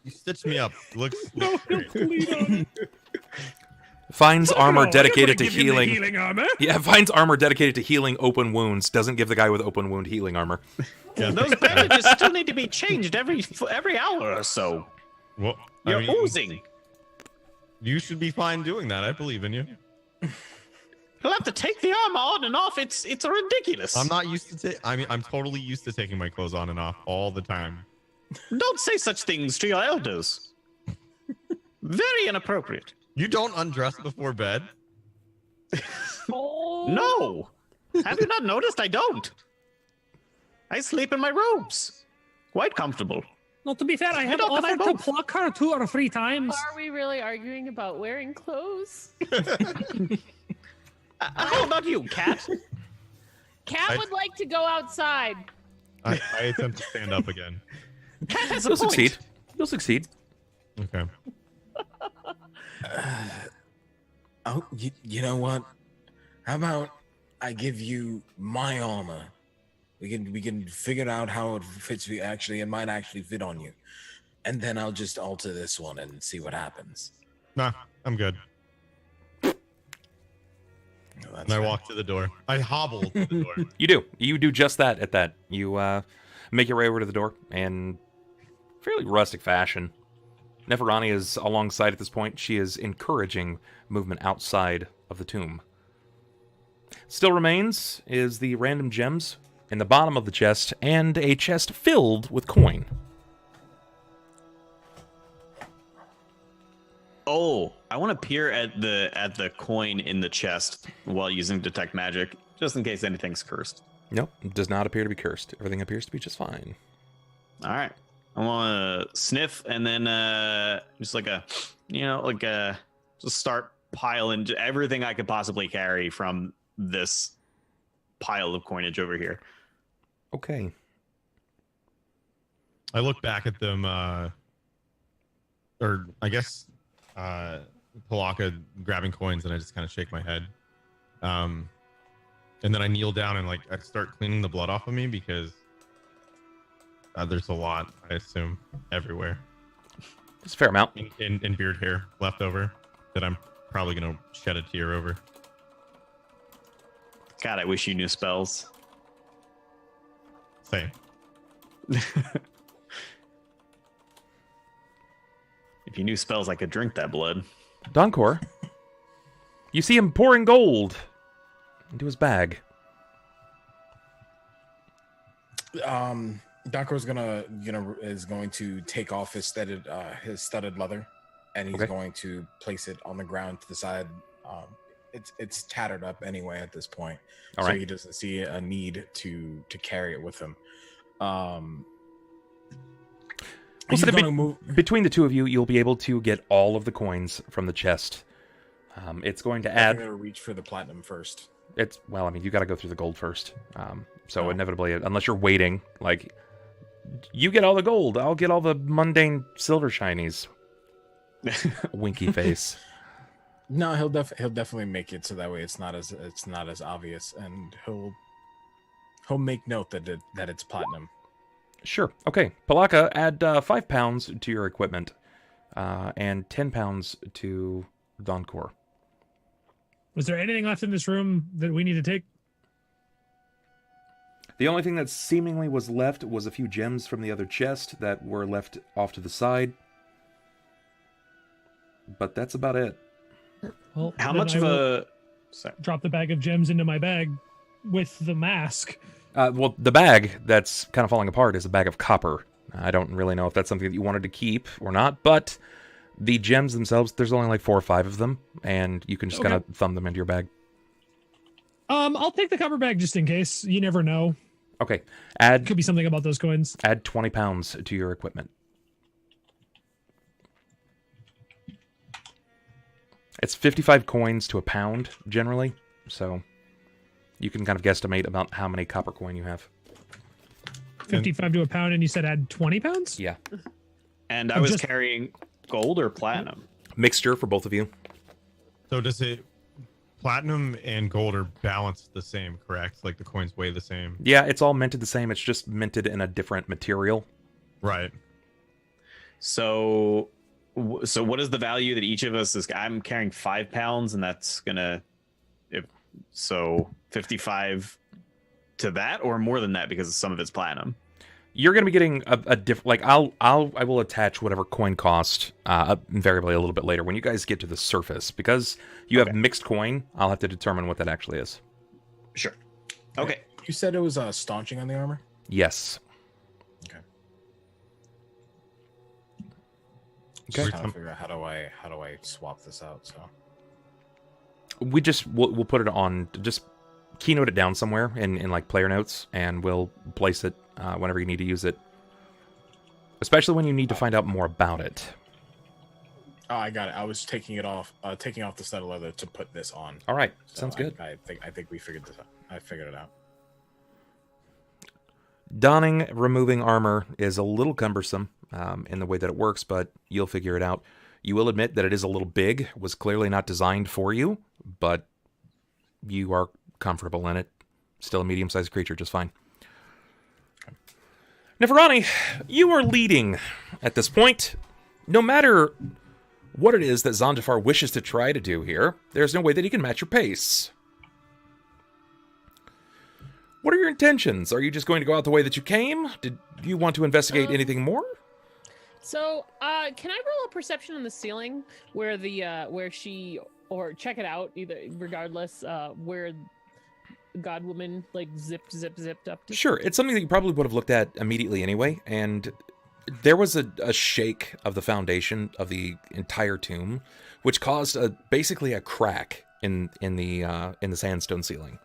You stitched me up. Looks great. Finds armor dedicated to Give him the healing. healing armor. Yeah, finds armor dedicated to healing open wounds. Doesn't give the guy with open wound healing armor. Yeah. Those bandages still need to be changed every hour or so. Well, You're I mean, oozing. you should be fine doing that. I believe in you. You'll have to take the armor on and off. It's ridiculous. I'm not used to. I'm totally used to taking my clothes on and off all the time. Don't say such things to your elders. Very inappropriate. You don't undress before bed? No. Have you not noticed? I don't. I sleep in my robes. Quite comfortable. Well, to be fair, I have don't, and I offered to both. pluck her 2 or 3 times. Are we really arguing about wearing clothes? How about you, Cat? Cat would like to go outside. I attempt to stand up again. Cat has a You'll point. succeed. You'll succeed. Okay. Oh, you know what? How about I give you my armor? We can figure out how it fits you. Actually, it might actually fit on you, and then I'll just alter this one and see what happens. Nah, I'm good. No, that's And I fine. walk to the door. I hobble to the door. You do. You do just that at that. You make your way over to the door, and fairly rustic fashion. Neferani is alongside at this point. She is encouraging movement outside of the tomb. Still remains is the random gems in the bottom of the chest and a chest filled with coin. Oh, I want to peer at the coin in the chest while using detect magic, just in case anything's cursed. Nope, it does not appear to be cursed. Everything appears to be just fine. All right, I want to sniff and then just just start piling everything I could possibly carry from this pile of coinage over here. Okay. I look back at them, or I guess Pilakka grabbing coins, and I just kind of shake my head. And then I kneel down and I start cleaning the blood off of me because there's a lot, I assume, everywhere. It's a fair amount. In beard hair left over that I'm probably going to shed a tear over. God, I wish you knew spells. Same. If you knew spells, I could drink that blood. Donkor, you see him pouring gold into his bag. Donkor's is going to take off his studded leather, and he's going to place it on the ground to the side. It's tattered up anyway at this point, so he doesn't see a need to carry it with him. Between the two of you, you'll be able to get all of the coins from the chest. It's going to add. I'm going to reach for the platinum first. You got to go through the gold first. Inevitably, unless you're waiting, you get all the gold, I'll get all the mundane silver shinies. Winky face. No, he'll definitely make it so that way it's not as obvious, and he'll make note that it's platinum. Sure. Okay. Pilakka, add 5 pounds to your equipment, and 10 pounds to Donkor. Was there anything left in this room that we need to take? The only thing that seemingly was left was a few gems from the other chest that were left off to the side. But that's about it. Well, how much of a... Sorry. Drop the bag of gems into my bag with the mask. The bag that's kind of falling apart is a bag of copper. I don't really know if that's something that you wanted to keep or not, but the gems themselves, there's only 4 or 5 of them, and you can just kind of thumb them into your bag. I'll take the copper bag just in case. You never know. Okay. Could be something about those coins. Add 20 pounds to your equipment. It's 55 coins to a pound, generally, so you can kind of guesstimate about how many copper coin you have. 55 to a pound, and you said add 20 pounds? Yeah. And I was carrying gold or platinum? Mixture for both of you. So does it... Platinum and gold are balanced the same, correct? The coins weigh the same? Yeah, it's all minted the same. It's just minted in a different material. Right. So what is the value that each of us is? I'm carrying 5 pounds, and that's gonna... So 55 to that, or more than that because some of it's platinum? You're going to be getting a different... I will attach whatever coin cost invariably a little bit later when you guys get to the surface. Because you have mixed coin, I'll have to determine what that actually is. Sure. Okay. You said it was staunching on the armor? Yes. Okay. Okay. Trying to figure out how do I swap this out, so... We'll put it on... Just keynote it down somewhere in player notes, and we'll place it whenever you need to use it. Especially when you need to find out more about it. Oh, I got it. I was taking off the studded leather to put this on. All right, so sounds good. I think we figured this out. I figured it out. Donning, removing armor is a little cumbersome in the way that it works, but you'll figure it out. You will admit that it is a little big, was clearly not designed for you, but you are comfortable in it. Still a medium-sized creature, just fine. Neferani, you are leading at this point. No matter what it is that Xanjafar wishes to try to do here, there's no way that he can match your pace. What are your intentions? Are you just going to go out the way that you came? Did you want to investigate anything more? So, can I roll a perception on the ceiling where where she, or check it out, either regardless, where Godwoman like zipped up to? Sure, it's something that you probably would have looked at immediately anyway, and there was a shake of the foundation of the entire tomb, which caused basically a crack in the sandstone ceiling,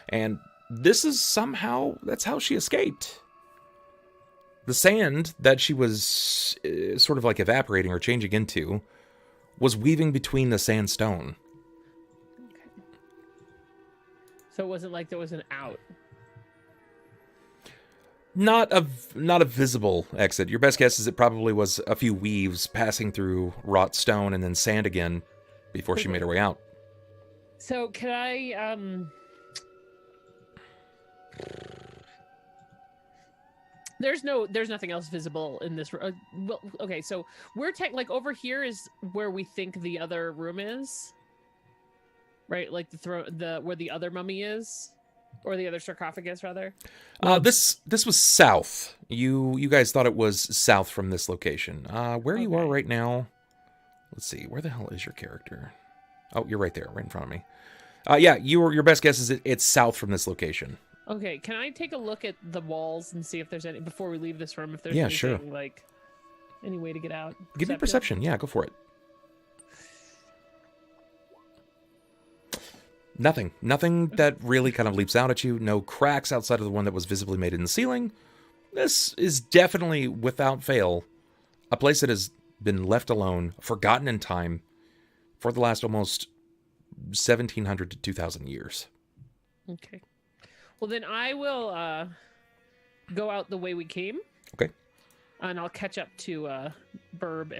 and this is that's how she escaped. The sand that she was sort of like evaporating or changing into was weaving between the sandstone. Okay. So it wasn't like there was an out. Not a visible exit. Your best guess is it probably was a few weaves passing through wrought stone and then sand again before she made her way out. So can I There's nothing else visible in this room. Well, okay, so we're like over here is where we think the other room is, right? Like where the other mummy is, or the other sarcophagus rather. This was south. You guys thought it was south from this location. Where you are right now? Let's see. Where the hell is your character? Oh, you're right there, right in front of me. Yeah, your best guess is it's south from this location. Okay, can I take a look at the walls and see if there's any, before we leave this room, if there's anything, like, any way to get out? Give me perception. Yeah, go for it. Nothing. Nothing that really kind of leaps out at you. No cracks outside of the one that was visibly made in the ceiling. This is definitely, without fail, a place that has been left alone, forgotten in time, for the last almost 1,700 to 2,000 years. Okay. Well, then I will go out the way we came. Okay. And I'll catch up to Burb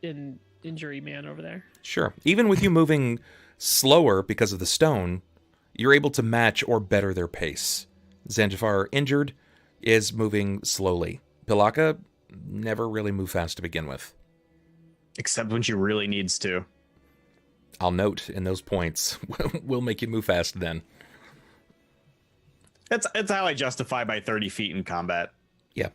and Injury Man over there. Sure. Even with you moving slower because of the stone, you're able to match or better their pace. Xanjafar, injured, is moving slowly. Pilakka never really moved fast to begin with. Except when she really needs to. I'll note in those points. We'll make you move fast then. That's how I justify my 30 feet in combat. Yeah.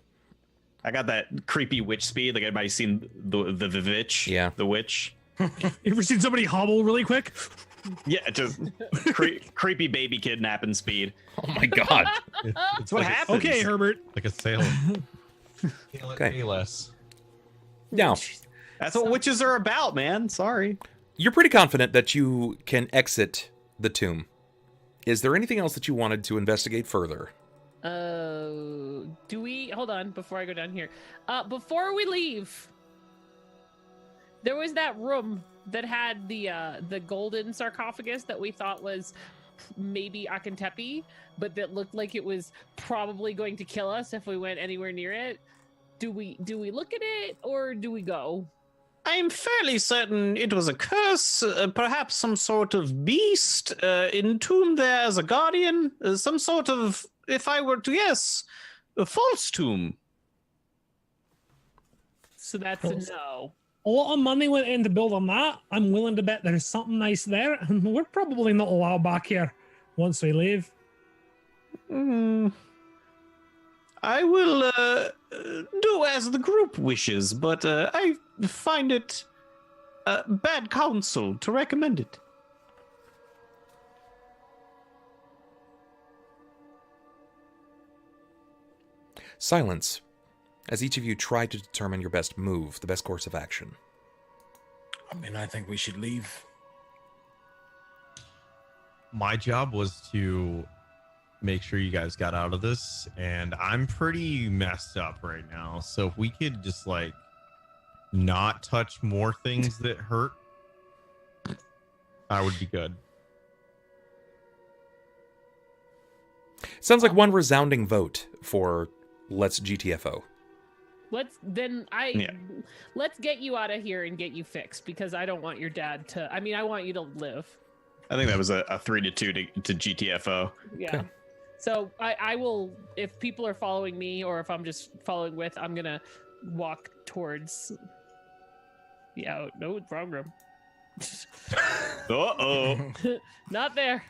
I got that creepy witch speed. Like, everybody's seen the witch? Yeah. The witch? You ever seen somebody hobble really quick? Yeah, just creepy baby kidnapping speed. Oh my god. That's what happens. Okay, Herbert. Like a sailor. Okay. Less. Now, That's what witches are about, man. Sorry. you're pretty confident that you can exit the tomb. Is there anything else that you wanted to investigate further? Do we hold on before I go down here? Before we leave, there was that room that had the golden sarcophagus that we thought was maybe Akentepe, but that looked like it was probably going to kill us if we went anywhere near it. Do we look at it, or do we go? I'm fairly certain it was a curse, perhaps some sort of beast entombed there as a guardian, some sort of, if I were to guess, a false tomb. So that's a no. A lot of money went in to build on that. I'm willing to bet there's something nice there, and we're probably not allowed back here once we leave. I will do as the group wishes, but I find it bad counsel to recommend it. Silence, as each of you try to determine your best move, the best course of action. I mean, I think we should leave. My job was to make sure you guys got out of this, and I'm pretty messed up right now. So if we could just like not touch more things that hurt, I would be good. Sounds like one resounding vote for let's GTFO. Let's get you out of here and get you fixed, because I don't want your dad to. I mean, I want you to live. I think that was a 3-2 to GTFO. Yeah. Okay. So I will, if people are following me or if I'm just following with, I'm gonna walk towards. Yeah, no, wrong room. Uh-oh. Not there.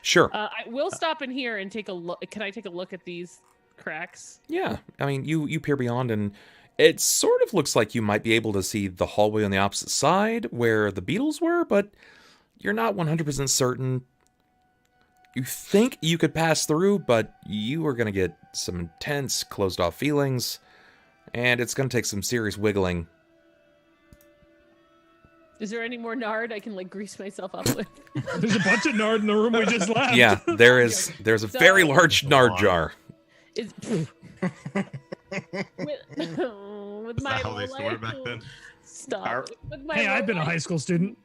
Sure. I will stop in here and take a look. Can I take a look at these cracks. Yeah, I mean, you peer beyond, and it sort of looks like you might be able to see the hallway on the opposite side where the beetles were, but you're not 100% certain. You think you could pass through, but you are going to get some intense, closed-off feelings, and it's going to take some serious wiggling. Is there any more nard I can like grease myself up with? There's a bunch of nard in the room we just left. Yeah, there's a very large nard jar. Is with Is my that how they stored back then? Stop. With my Hey, I've been a high school student.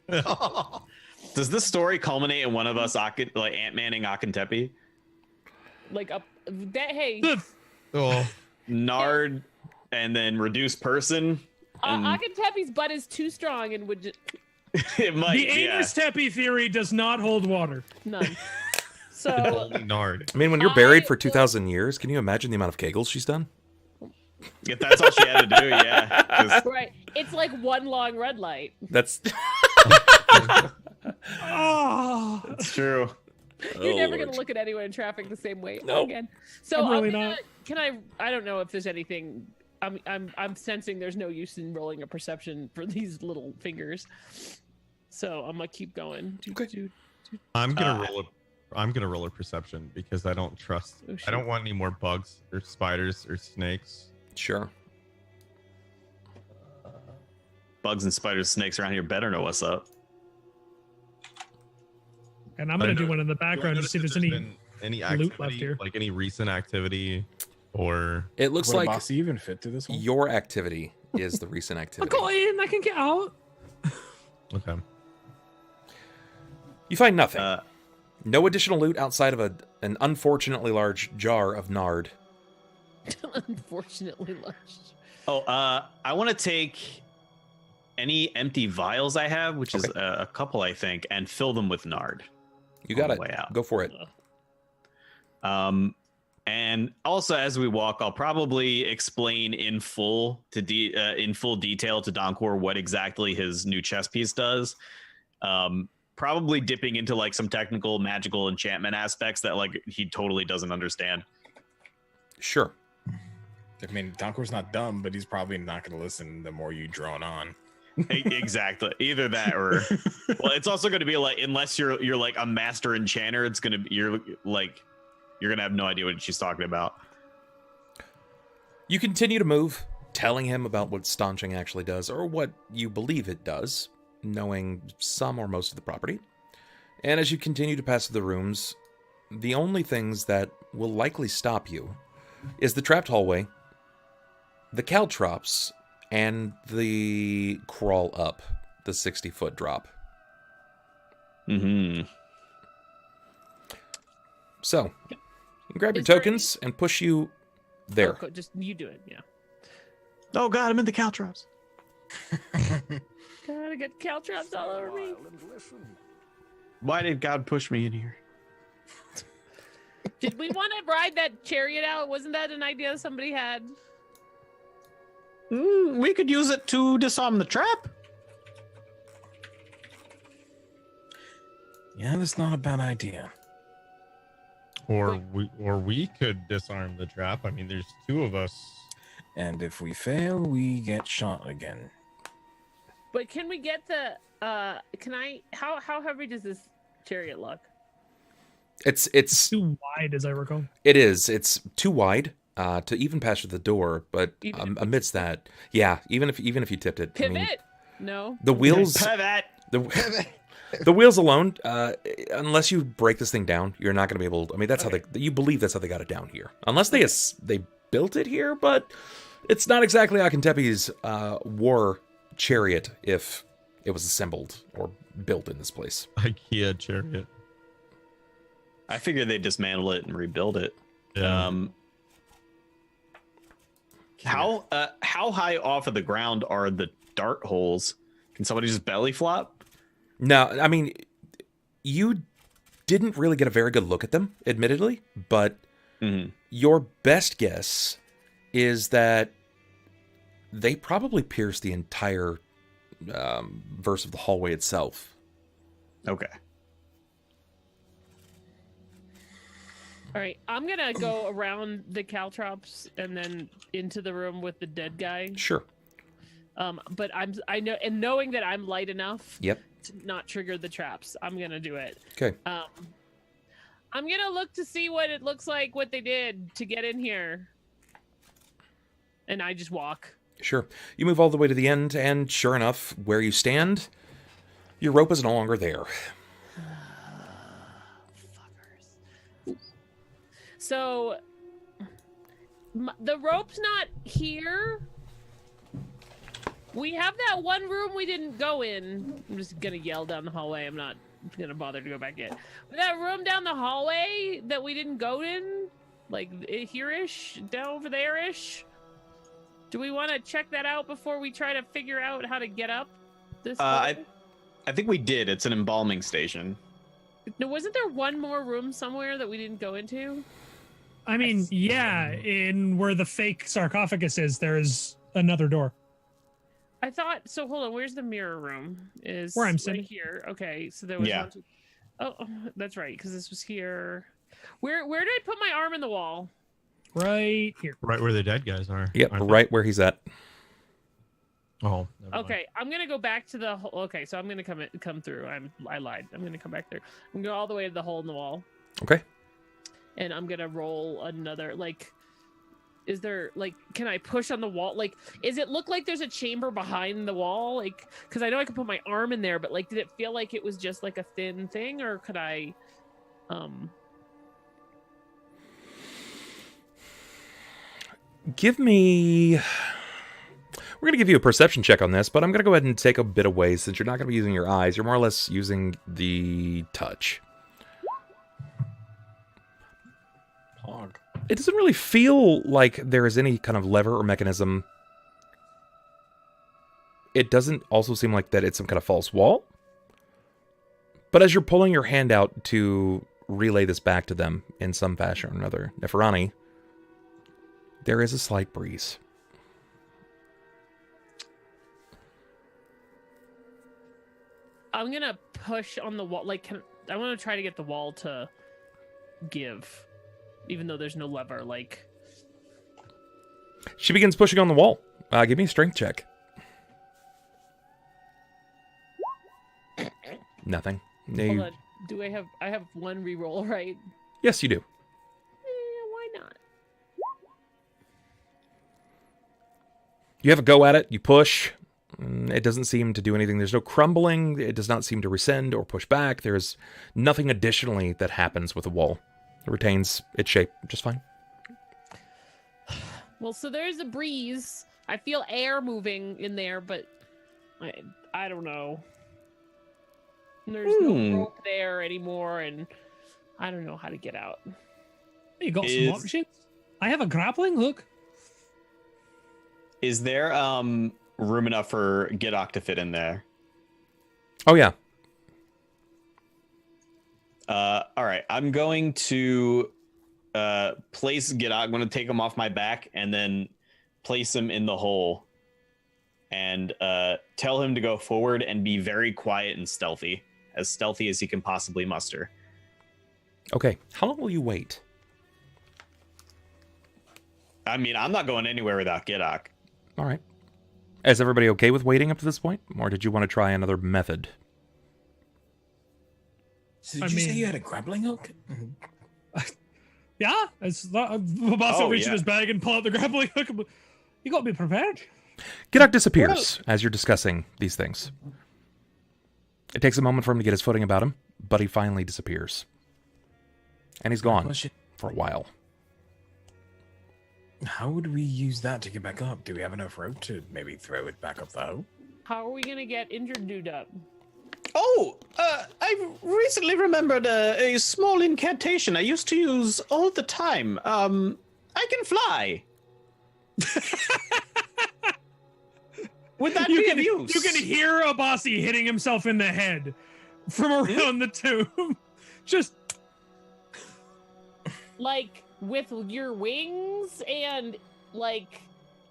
Does this story culminate in one of us like Ant-Manning Akentepe? like up that. Hey, Oh, Nard and then reduce person? And Akentepe's butt is too strong and would just it might, The yeah. anus tepi theory does not hold water. none. So only Nard. I mean, when you're buried for 2,000 years, can you imagine the amount of kegels she's done? If that's all she had to do, yeah. 'Cause right, it's like one long red light. That's Oh, it's true. You're Oh, never Lord. gonna look at anyone in traffic the same way Nope. again. So I'm really gonna- not. Can I don't know if there's anything. I'm sensing there's no use in rolling a perception for these little fingers. So I'm gonna keep going. Okay. I'm gonna roll a perception because I don't trust. Oh, I shit. don't want any more bugs or spiders or snakes. sure. Bugs and spiders, snakes around here better know what's up. and I'm gonna do one in the Do I background to notice see if if there's any. been any loot activity, left here? like any recent activity, or It looks Would like Abasi even fit through this one? your activity is the recent I'll activity. go in. I can get out. okay. You find nothing. Uh, No additional loot outside of an unfortunately large jar of nard. Unfortunately, large. I want to take any empty vials I have, which is Okay. a couple, I think, and fill them with nard. You got On it. the way out. Go for it. And also, as we walk, I'll probably explain in full in full detail to Donkor what exactly his new chess piece does. Probably dipping into like some technical magical enchantment aspects that like he totally doesn't understand. Sure. I mean, Donkor's not dumb, but he's probably not going to listen the more you drone on. Exactly. Either that or well, it's also going to be like unless you're like a master enchanter, it's going to be you're going to have no idea what she's talking about. You continue to move, telling him about what staunching actually does, or what you believe it does, knowing some or most of the property. And as you continue to pass through the rooms, the only things that will likely stop you is the trapped hallway, the caltrops, and the crawl up, the 60-foot drop. Mm-hmm. So, you grab your Is there tokens and push you there. Oh, just you do it. Yeah. Oh God, I'm in the caltrops. God, I got caltrops all over me. Why did God push me in here? Did we want to ride that chariot out? Wasn't that an idea somebody had? We could use it to disarm the trap. Yeah, that's not a bad idea. Or we could disarm the trap. I mean, there's two of us. And if we fail, we get shot again. But can we get the? Can I? How heavy does this chariot look? It's Too wide, as I recall. It is. It's too wide to even pass through the door. But Even if amidst that, yeah, even if you tipped it, I Pivot? mean, No. the wheels, Pivot. the wheels alone, unless you break this thing down, you're not going to be able. I mean, that's how you believe that's how they got it down here. Unless they built it here, but it's not exactly Akentepe's war chariot if it was assembled or built in this place. IKEA chariot. I figured they'd dismantle it and rebuild it. Yeah. How high off of the ground are the dart holes? Can somebody just belly flop? No, I mean, you didn't really get a very good look at them, admittedly, but your best guess is that they probably pierced the entire verse of the hallway itself. Okay. All right, I'm gonna go around the caltrops and then into the room with the dead guy. Sure. But I know, and knowing that I'm light enough Yep. to not trigger the traps, I'm gonna do it. Okay. I'm gonna look to see what it looks like, what they did to get in here. And I just walk. Sure. You move all the way to the end, and sure enough, where you stand, your rope is no longer there. Fuckers. So, the rope's not here. We have that one room we didn't go in. I'm just gonna yell down the hallway. I'm not gonna bother to go back yet. But that room down the hallway that we didn't go in, like here-ish, down over there-ish. Do we want to check that out before we try to figure out how to get up this I think we did. It's an embalming station. No, wasn't there one more room somewhere that we didn't go into? I mean, yeah, in where the fake sarcophagus is, there's another door. I thought so. Hold on, where's the mirror room? Is Where I'm right sitting. here. Okay, so there was Yeah. one, two... Oh, that's right, because this was here. Where did I put my arm in the wall? Right here. Right where the dead guys are. Yep, aren't they? right where he's at. Oh. never mind. Okay, I'm gonna go back to the hole. Okay, so I'm gonna come through. I lied. I'm gonna come back there. I'm gonna go all the way to the hole in the wall, Okay. and I'm gonna roll another. Like, is there like? Can I push on the wall? Like, is it look like there's a chamber behind the wall? Like, because I know I could put my arm in there, but like, did it feel like it was just like a thin thing, or could I? Give me... We're going to give you a perception check on this, but I'm going to go ahead and take a bit away since you're not going to be using your eyes. You're more or less using the touch. Pog. It doesn't really feel like there is any kind of lever or mechanism. It doesn't also seem like that it's some kind of false wall. But as you're pulling your hand out to relay this back to them in some fashion or another, Neferani, there is a slight breeze. I'm gonna push on the wall. Like, I want to try to get the wall to give, even though there's no lever. Like, She begins pushing on the wall. Give me a strength check. Nothing. No, hold on. Do I have one reroll, right? yes, you do. Why not? You have a go at it. You push. It doesn't seem to do anything. There's no crumbling. It does not seem to rescind or push back. There's nothing additionally that happens with the wall. It retains its shape just fine. Well, so there's a breeze. I feel air moving in there, but I don't know. There's no rope there anymore, and I don't know how to get out. You got some options. I have a grappling hook. Is there room enough for Gidok to fit in there? Oh, yeah. All right. I'm going to place Gidok. I'm going to take him off my back and then place him in the hole and tell him to go forward and be very quiet and stealthy as he can possibly muster. Okay. How long will you wait? I mean, I'm not going anywhere without Gidok. All right. Is everybody okay with waiting up to this point? Or did you want to try another method? So did you say you had a grappling hook? Yeah, it's not. Abasi reach in his bag and pull out the grappling hook. You got to be prepared. Gidok disappears as you're discussing these things. It takes a moment for him to get his footing about him, but he finally disappears. And he's gone for a while. How would we use that to get back up? Do we have enough rope to maybe throw it back up the hole? How are we gonna get injured dude up? Oh, I recently remembered a small incantation I used to use all the time. I can fly. Would that be of use? You can hear Abasi hitting himself in the head from around the tomb. Just like with your wings and like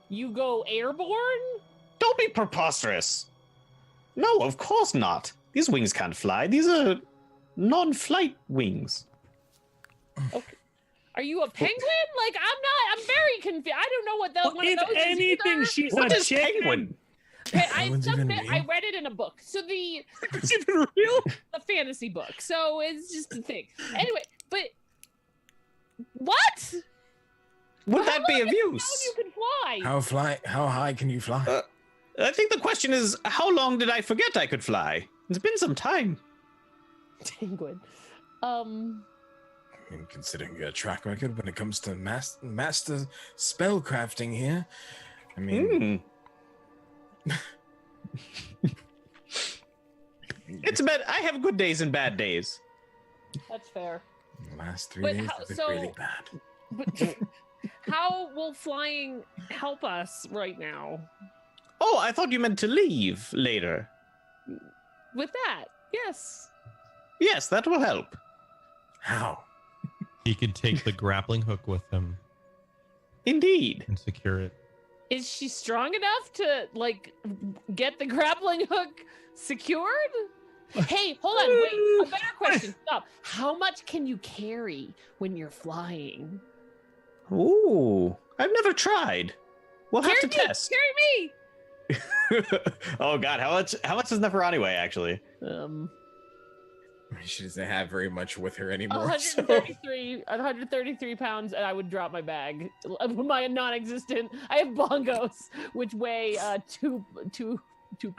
you go airborne? Don't be preposterous. No, of course not. These wings can't fly. These are non-flight wings. Okay. Are you a penguin? Like, I'm very confused. I don't know what Well, one if of those is anything, either. she's What a is chicken. penguin? I Penguins even read it in a book. So It's even real. the fantasy book. So it's just a thing. Anyway, but what? Would that be of How use? you can fly? How high can you fly? I think the question is, how long did I forget I could fly? It's been some time. Penguin. I mean, considering your track record when it comes to master spell crafting here, I mean, It's bad. I have good days and bad days. That's fair. the last 3 But days how- have been so- really bad. But how will flying help us right now? Oh, I thought you meant to leave later. With that, yes. Yes, that will help. How? He could take the grappling hook with him Indeed. and secure it. Is she strong enough to like get the grappling hook secured? Hey, hold on, wait. A better question. Stop. How much can you carry when you're flying? Ooh, I've never tried. We'll have to Carry me, test. Carry me. Oh God, how much does Neferani weigh actually? She doesn't have very much with her anymore. 133 pounds, and I would drop my bag. My non-existent. I have bongos, which weigh 2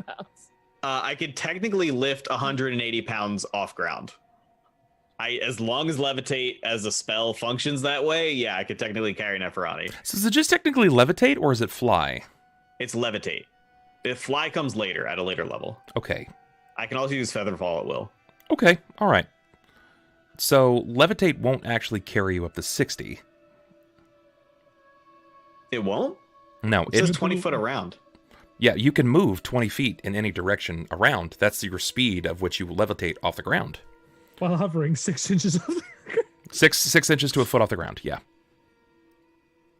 pounds. I could technically lift 180 pounds off ground. As long as levitate as a spell functions that way, yeah, I could technically carry Neferani. So is it just technically levitate, or is it fly? It's levitate. If fly comes later at a later level. Okay. I can also use feather fall at will. Okay. All right. So levitate won't actually carry you up to 60. It won't? No, It says 20 foot around. Yeah, you can move 20 feet in any direction around. That's your speed of which you levitate off the ground. While hovering 6 inches off the ground. 6 inches to a foot off the ground. Yeah.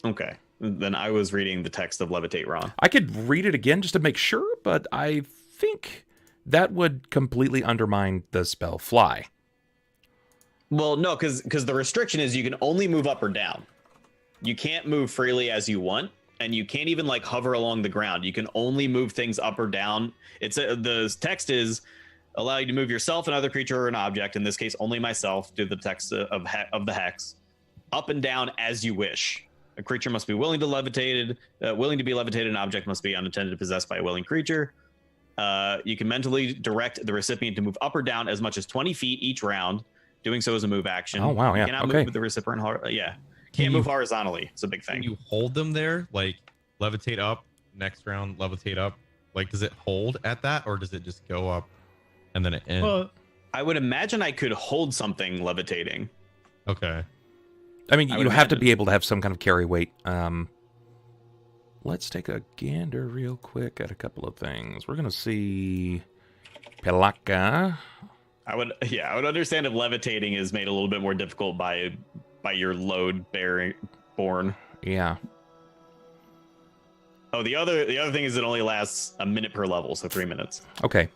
Okay. Then I was reading the text of levitate wrong. I could read it again just to make sure, but I think that would completely undermine the spell fly. Well, no, because the restriction is you can only move up or down. You can't move freely as you want, and you can't even like hover along the ground. You can only move things up or down. The text is allow you to move yourself, another creature, or an object. In this case, only myself. Do the text of the hex up and down as you wish. A creature must be willing to be levitated. An object must be unattended, possessed by a willing creature. You can mentally direct the recipient to move up or down as much as 20 feet each round. Doing so is a move action. Oh, wow, yeah, You cannot okay. move with the recipient. Can't move horizontally. It's a big Can thing. you hold them there? Like levitate up, next round, levitate up. Like, does it hold at that, or does it just go up and then it ends? Well, I would imagine I could hold something levitating. Okay. I mean, I you would have to imagine. be able to have some kind of carry weight. Let's take a gander real quick at a couple of things. We're going to see Pilakka. I would understand if levitating is made a little bit more difficult by your load bearing born. Yeah. Oh, the other thing is it only lasts a minute per level, so 3 minutes. Okay.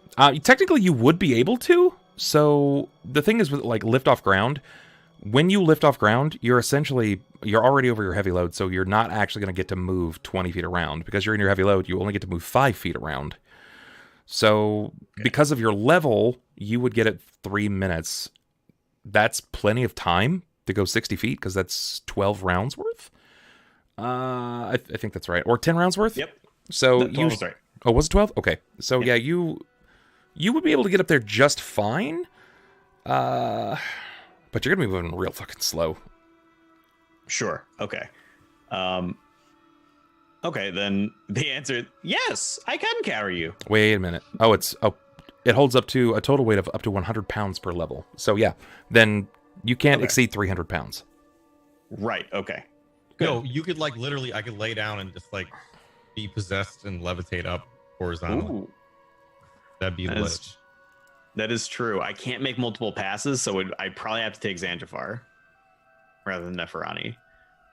Technically, you would be able to. So the thing is with like lift off ground, when you lift off ground, you're already over your heavy load, so you're not actually going to get to move 20 feet around. Because you're in your heavy load, you only get to move 5 feet around. So because of your level, you would get it 3 minutes. That's plenty of time to go 60 feet, because that's 12 rounds worth. I think that's right. Or 10 rounds worth? Yep. So The 12 is right. Oh, was it 12? Okay. So yeah, you would be able to get up there just fine. But you're gonna be moving real fucking slow. Sure. Okay. Okay, then the answer, yes, I can carry you. Wait a minute. It holds up to a total weight of up to 100 pounds per level. So yeah, then you can't Okay. exceed 300 pounds. Right. Okay. No, you could like literally, I could lay down and just like be possessed and levitate up horizontally. Ooh, That'd be that lit. is- that is true. I can't make multiple passes, so I'd probably have to take Xanjafar rather than Neferani.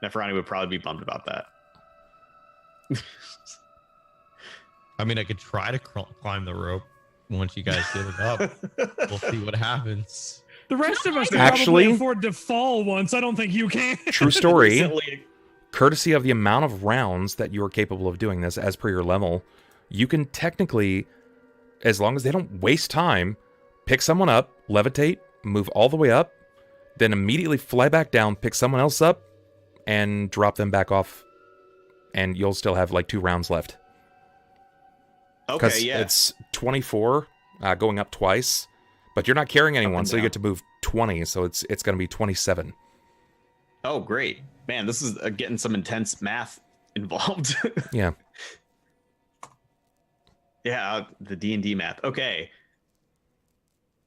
Neferani would probably be bummed about that. I mean, I could try to climb the rope once you guys give it up. We'll see what happens. The rest of us can Actually- probably afford to fall once. I don't think you can. True story. Recently- Courtesy of the amount of rounds that you are capable of doing this as per your level, you can technically, as long as they don't waste time, pick someone up, levitate, move all the way up, then immediately fly back down, pick someone else up, and drop them back off, and you'll still have like 2 rounds left. Okay, yeah. It's 24 going up twice, but you're not carrying anyone, and so you down. get to move 20, so it's going to be 27. Oh, great. Man, this is getting some intense math involved. Yeah. Yeah, the D&D math. Okay.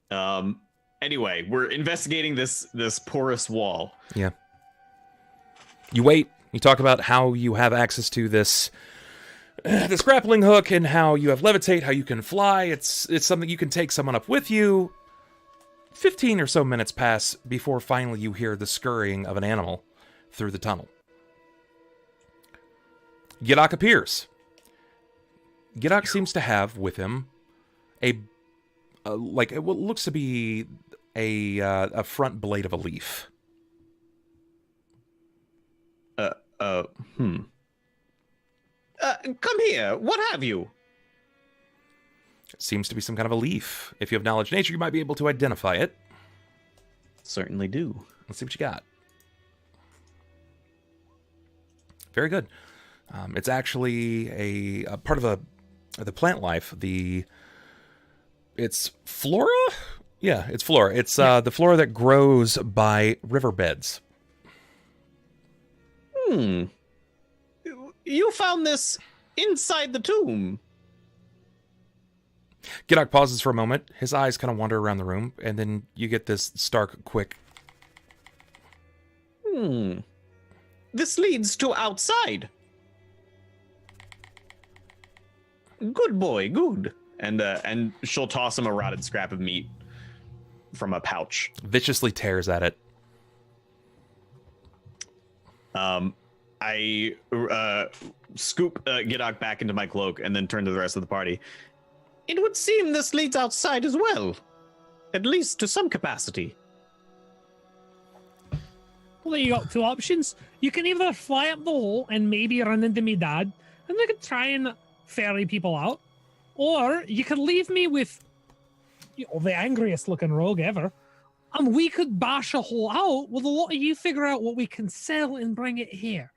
Anyway, we're investigating this porous wall. Yeah. You wait. You talk about how you have access to this grappling hook and how you have levitate, how you can fly. It's something you can take someone up with you. 15 or so minutes pass before finally you hear the scurrying of an animal through the tunnel. Gidok appears. Gidok seems to have with him like what looks to be a front blade of a leaf. Come here. What have you? It seems to be some kind of a leaf. If you have knowledge of nature, you might be able to identify it. Certainly do. Let's see what you got. Very good. It's actually a part of the plant life. It's flora? Yeah, it's flora. It's the flora that grows by riverbeds. You found this inside the tomb. Gidok pauses for a moment. His eyes kind of wander around the room, and then you get this stark, quick. This leads to outside. Good boy, good. And she'll toss him a rotted scrap of meat from a pouch. Viciously tears at it. I scoop Gidok back into my cloak and then turn to the rest of the party. It would seem this leads outside as well. At least to some capacity. Well, you got 2 options. You can either fly up the hole and maybe run into me dad, and we could try and ferry people out. Or you could leave me with the angriest looking rogue ever. And we could bash a hole out with a lot of you figure out what we can sell and bring it here.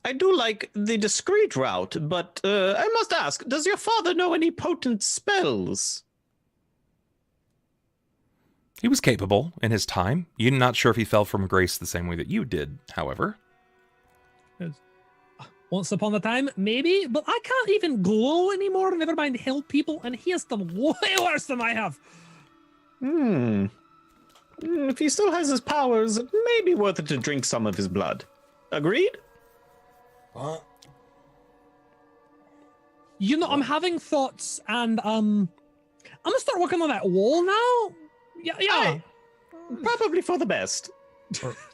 I do like the discreet route, but I must ask, does your father know any potent spells? He was capable in his time. You're not sure if he fell from grace the same way that you did, however. Once upon a time, maybe, but I can't even glow anymore, never mind help people, and he has them way worse than I have. If he still has his powers, it may be worth it to drink some of his blood. Agreed? What? You know, I'm having thoughts, and I'm gonna start working on that wall now. Yeah. Probably for the best.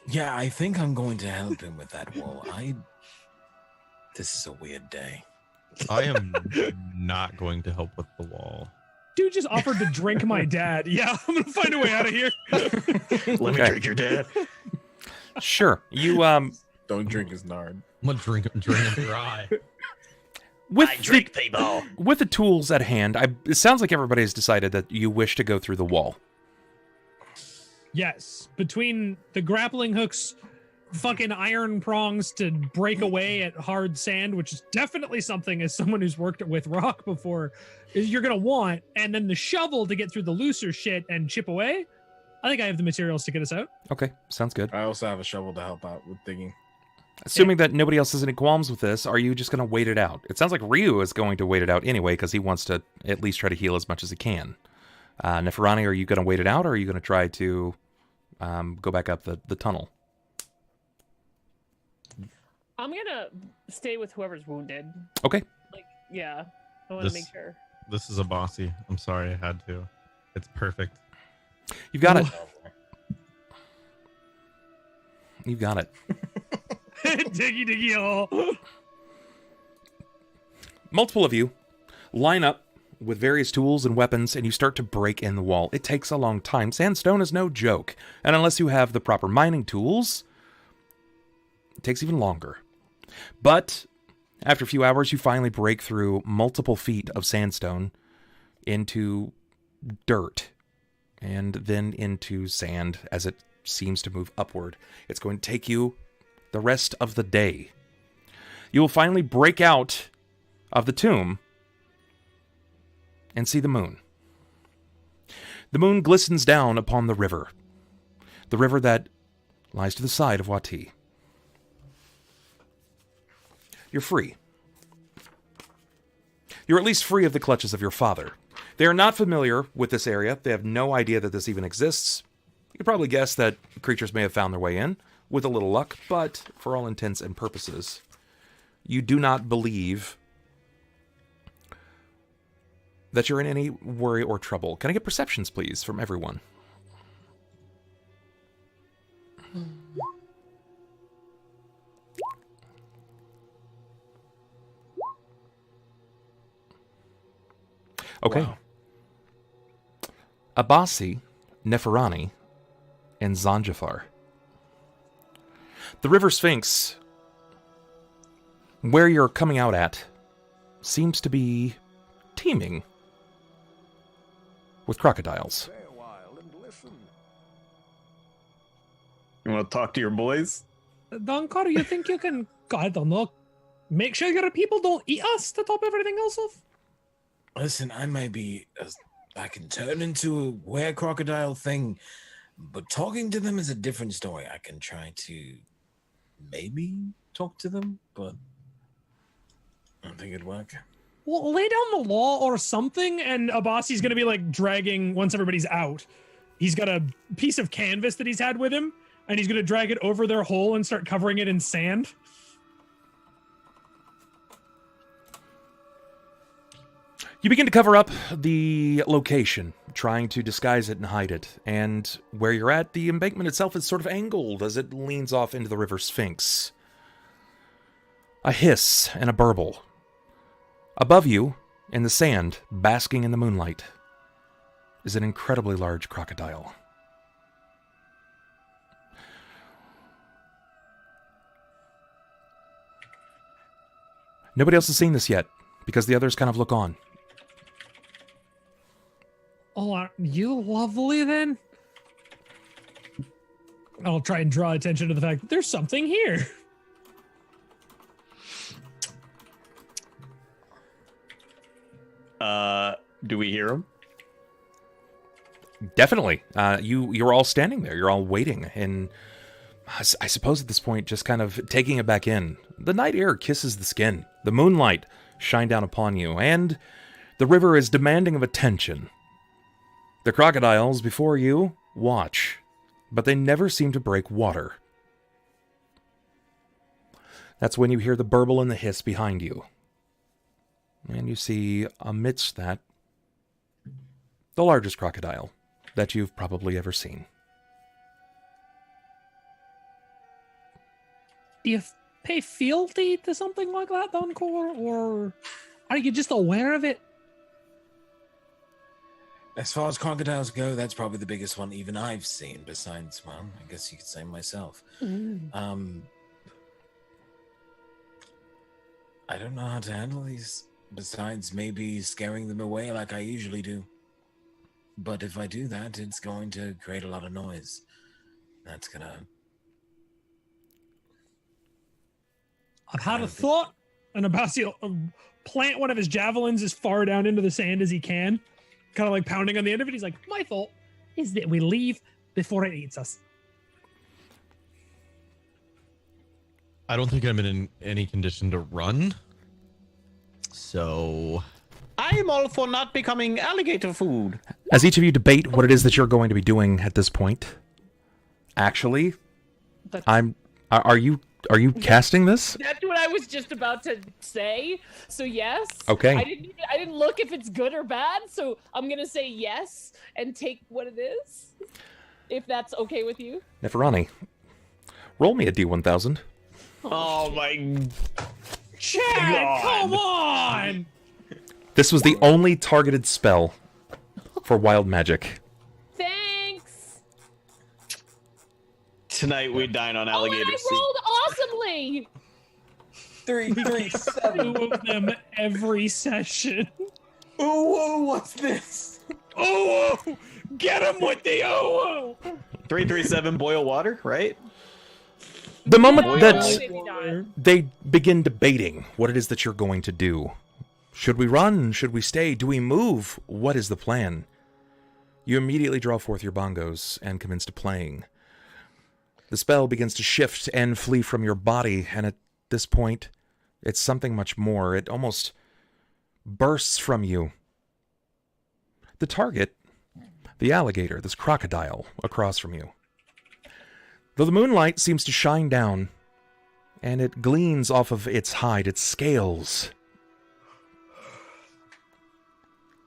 Yeah, I think I'm going to help him with that wall. This is a weird day. I am not going to help with the wall. Dude just offered to drink my dad. Yeah, I'm gonna find a way out of here. Let me drink your dad. Sure. You Don't drink his nard. I'm gonna drink him dry. people. With the tools at hand, it sounds like everybody has decided that you wish to go through the wall. Yes, between the grappling hooks, fucking iron prongs to break away at hard sand, which is definitely something as someone who's worked with rock before you're gonna want, and then the shovel to get through the looser shit and chip away. I think I have the materials to get us out. Okay, sounds good. I also have a shovel to help out with digging. Assuming that nobody else has any qualms with this, are you just going to wait it out? It sounds like Ryu is going to wait it out anyway because he wants to at least try to heal as much as he can. Neferani, are you going to wait it out, or are you going to try to go back up the tunnel? I'm gonna stay with whoever's wounded. Okay. Yeah, I want to make sure. This is Abasi. I'm sorry I had to. It's perfect. You've got it. You've got it. Diggy hole. Multiple of you line up with various tools and weapons, and you start to break in the wall. It takes a long time. Sandstone is no joke, and unless you have the proper mining tools, it takes even longer. But after a few hours, you finally break through multiple feet of sandstone into dirt, and then into sand as it seems to move upward. It's going to take you the rest of the day. You will finally break out of the tomb and see the moon. The moon glistens down upon the river that lies to the side of Wati. You're free. You're at least free of the clutches of your father. They are not familiar with this area. They have no idea that this even exists. You could probably guess that creatures may have found their way in, with a little luck, but for all intents and purposes, you do not believe that you're in any worry or trouble. Can I get perceptions, please, from everyone? Okay. Wow. Abasi, Neferani, and Xanjafar. The River Sphinx, where you're coming out at, seems to be teeming with crocodiles. You want to talk to your boys? Donkor, you think you can, I don't know, make sure your people don't eat us to top everything else off? Listen, I can turn into a were-crocodile thing, but talking to them is a different story. I can try to maybe talk to them, but I don't think it'd work. Well, lay down the law or something, and Abasi's gonna be like dragging, once everybody's out, he's got a piece of canvas that he's had with him, and he's gonna drag it over their hole and start covering it in sand. You begin to cover up the location, trying to disguise it and hide it, and where you're at, the embankment itself is sort of angled as it leans off into the River Sphinx. A hiss and a burble. Above you, in the sand, basking in the moonlight, is an incredibly large crocodile. Nobody else has seen this yet, because the others kind of look on. Oh, are you lovely then? I'll try and draw attention to the fact that there's something here. Do we hear him? Definitely. You're all standing there. You're all waiting. And I suppose at this point, just kind of taking it back in. The night air kisses the skin. The moonlight shine down upon you. And the river is demanding of attention. The crocodiles before you watch, but they never seem to break water. That's when you hear the burble and the hiss behind you. And you see, amidst that, the largest crocodile that you've probably ever seen. Do you pay fealty to something like that, Donkor, or are you just aware of it? As far as crocodiles go, that's probably the biggest one even I've seen, besides, well, I guess you could say myself. I don't know how to handle these, besides maybe scaring them away like I usually do. But if I do that, it's going to create a lot of noise. That's gonna... I've had a thought, and Abasi will plant one of his javelins as far down into the sand as he can, kind of like pounding on the end of it. He's like, my thought is that we leave before it eats us. I don't think I'm in any condition to run. So I am all for not becoming alligator food. As each of you debate what it is that you're going to be doing at this point, actually, are you casting this? That's what I was just about to say. So yes. Okay. I didn't look if it's good or bad, so I'm gonna say yes and take what it is, if that's okay with you. Neferani, roll me a D1000. Oh my... Chad, come on! This was the only targeted spell for wild magic. Thanks. Tonight we dine on alligator I soup. rolled awesomely. 3, 3, 7. 2 of them every session. Ooh, what's this? Oh, get him with the oh. 337 boil water, right? The moment Yeah, that maybe not. they begin debating what it is that you're going to do. Should we run? Should we stay? Do we move? What is the plan? You immediately draw forth your bongos and commence to playing. The spell begins to shift and flee from your body, and at this point, it's something much more. It almost bursts from you. The target, the alligator, this crocodile across from you. Though the moonlight seems to shine down, and it gleams off of its hide, its scales,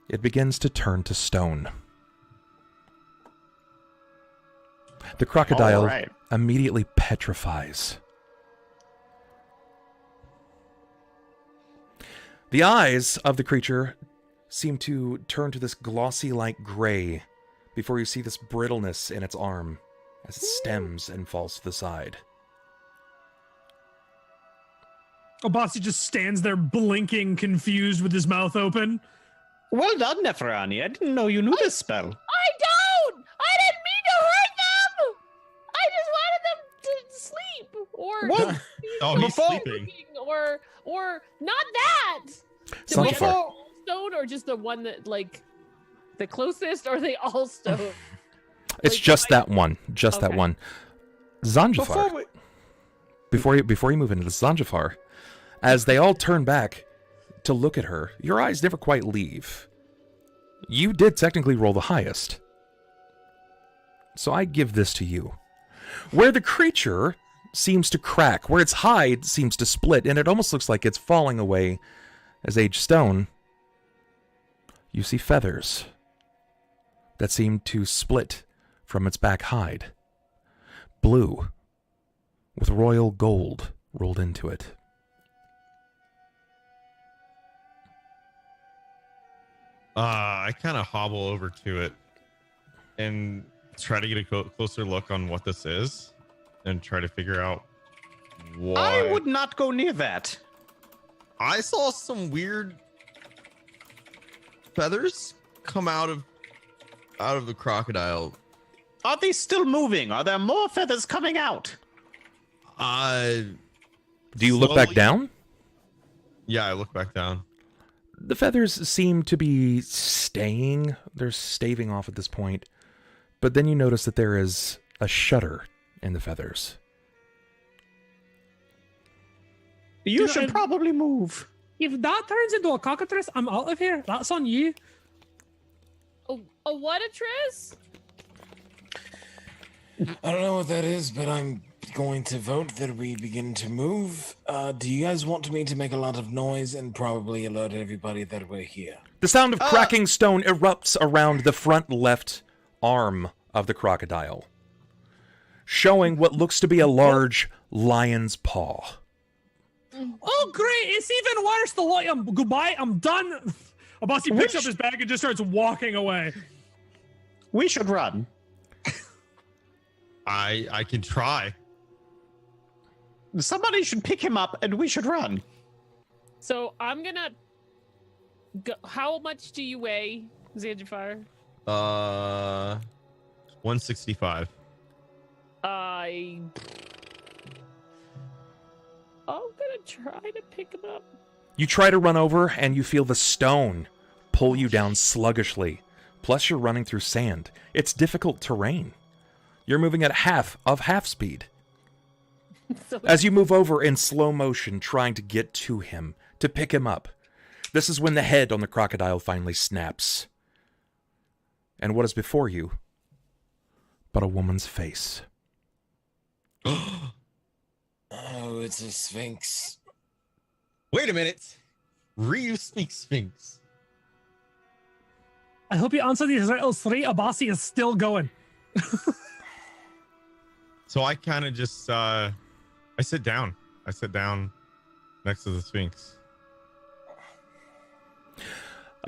it begins to turn to stone. The crocodile Alright. immediately petrifies. The eyes of the creature seem to turn to this glossy light gray before you see this brittleness in its arm as it stems and falls to the side. Abasi just stands there blinking, confused with his mouth open. Well done, Neferani. I didn't know you knew this spell. I don't. I didn't mean to hurt them. I just wanted them to sleep or What? Oh, he's Before- sleeping. or not that. Xanjafar. Stone or just the one that like the closest, or are they all stone? It's Like, just I- that one. Just that Okay. one. Xanjafar. Before you move into the Xanjafar, as they all turn back to look at her, your eyes never quite leave. You did technically roll the highest. So I give this to you. Where the creature seems to crack, where its hide seems to split, and it almost looks like it's falling away as aged stone, you see feathers that seem to split from its back hide. Blue, with royal gold rolled into it. I kind of hobble over to it and try to get a closer look on what this is and try to figure out why. I would not go near that. I saw some weird feathers come out of the crocodile. Are they still moving? Are there more feathers coming out? Do you look back Slowly- down? Yeah, I look back down. The feathers seem to be staying. They're staving off at this point. But then you notice that there is a shudder in the feathers. You know, should and- probably move. If that turns into a cockatrice, I'm out of here. That's on you. A what, a Tris? I don't know what that is, but I'm going to vote that we begin to move. Do you guys want me to make a lot of noise and probably alert everybody that we're here? The sound of cracking stone erupts around the front left arm of the crocodile, showing what looks to be a large lion's paw. Oh, great. It's even worse. The light. Goodbye. I'm done. Abasi picks up his bag and just starts walking away. We should run. I can try. Somebody should pick him up and we should run. So I'm gonna go. How much do you weigh, Xanjafar? 165. I'm gonna try to pick him up. You try to run over, and you feel the stone pull you down sluggishly. Plus, you're running through sand. It's difficult terrain. You're moving at half speed. So As you move over in slow motion, trying to get to him, to pick him up. This is when the head on the crocodile finally snaps. And what is before you but a woman's face? Oh, it's a sphinx. Wait a minute. Ryu speaks Sphinx. I hope you answer these riddles 3. Abasi is still going. So I kind of just I sit down. I sit down next to the Sphinx.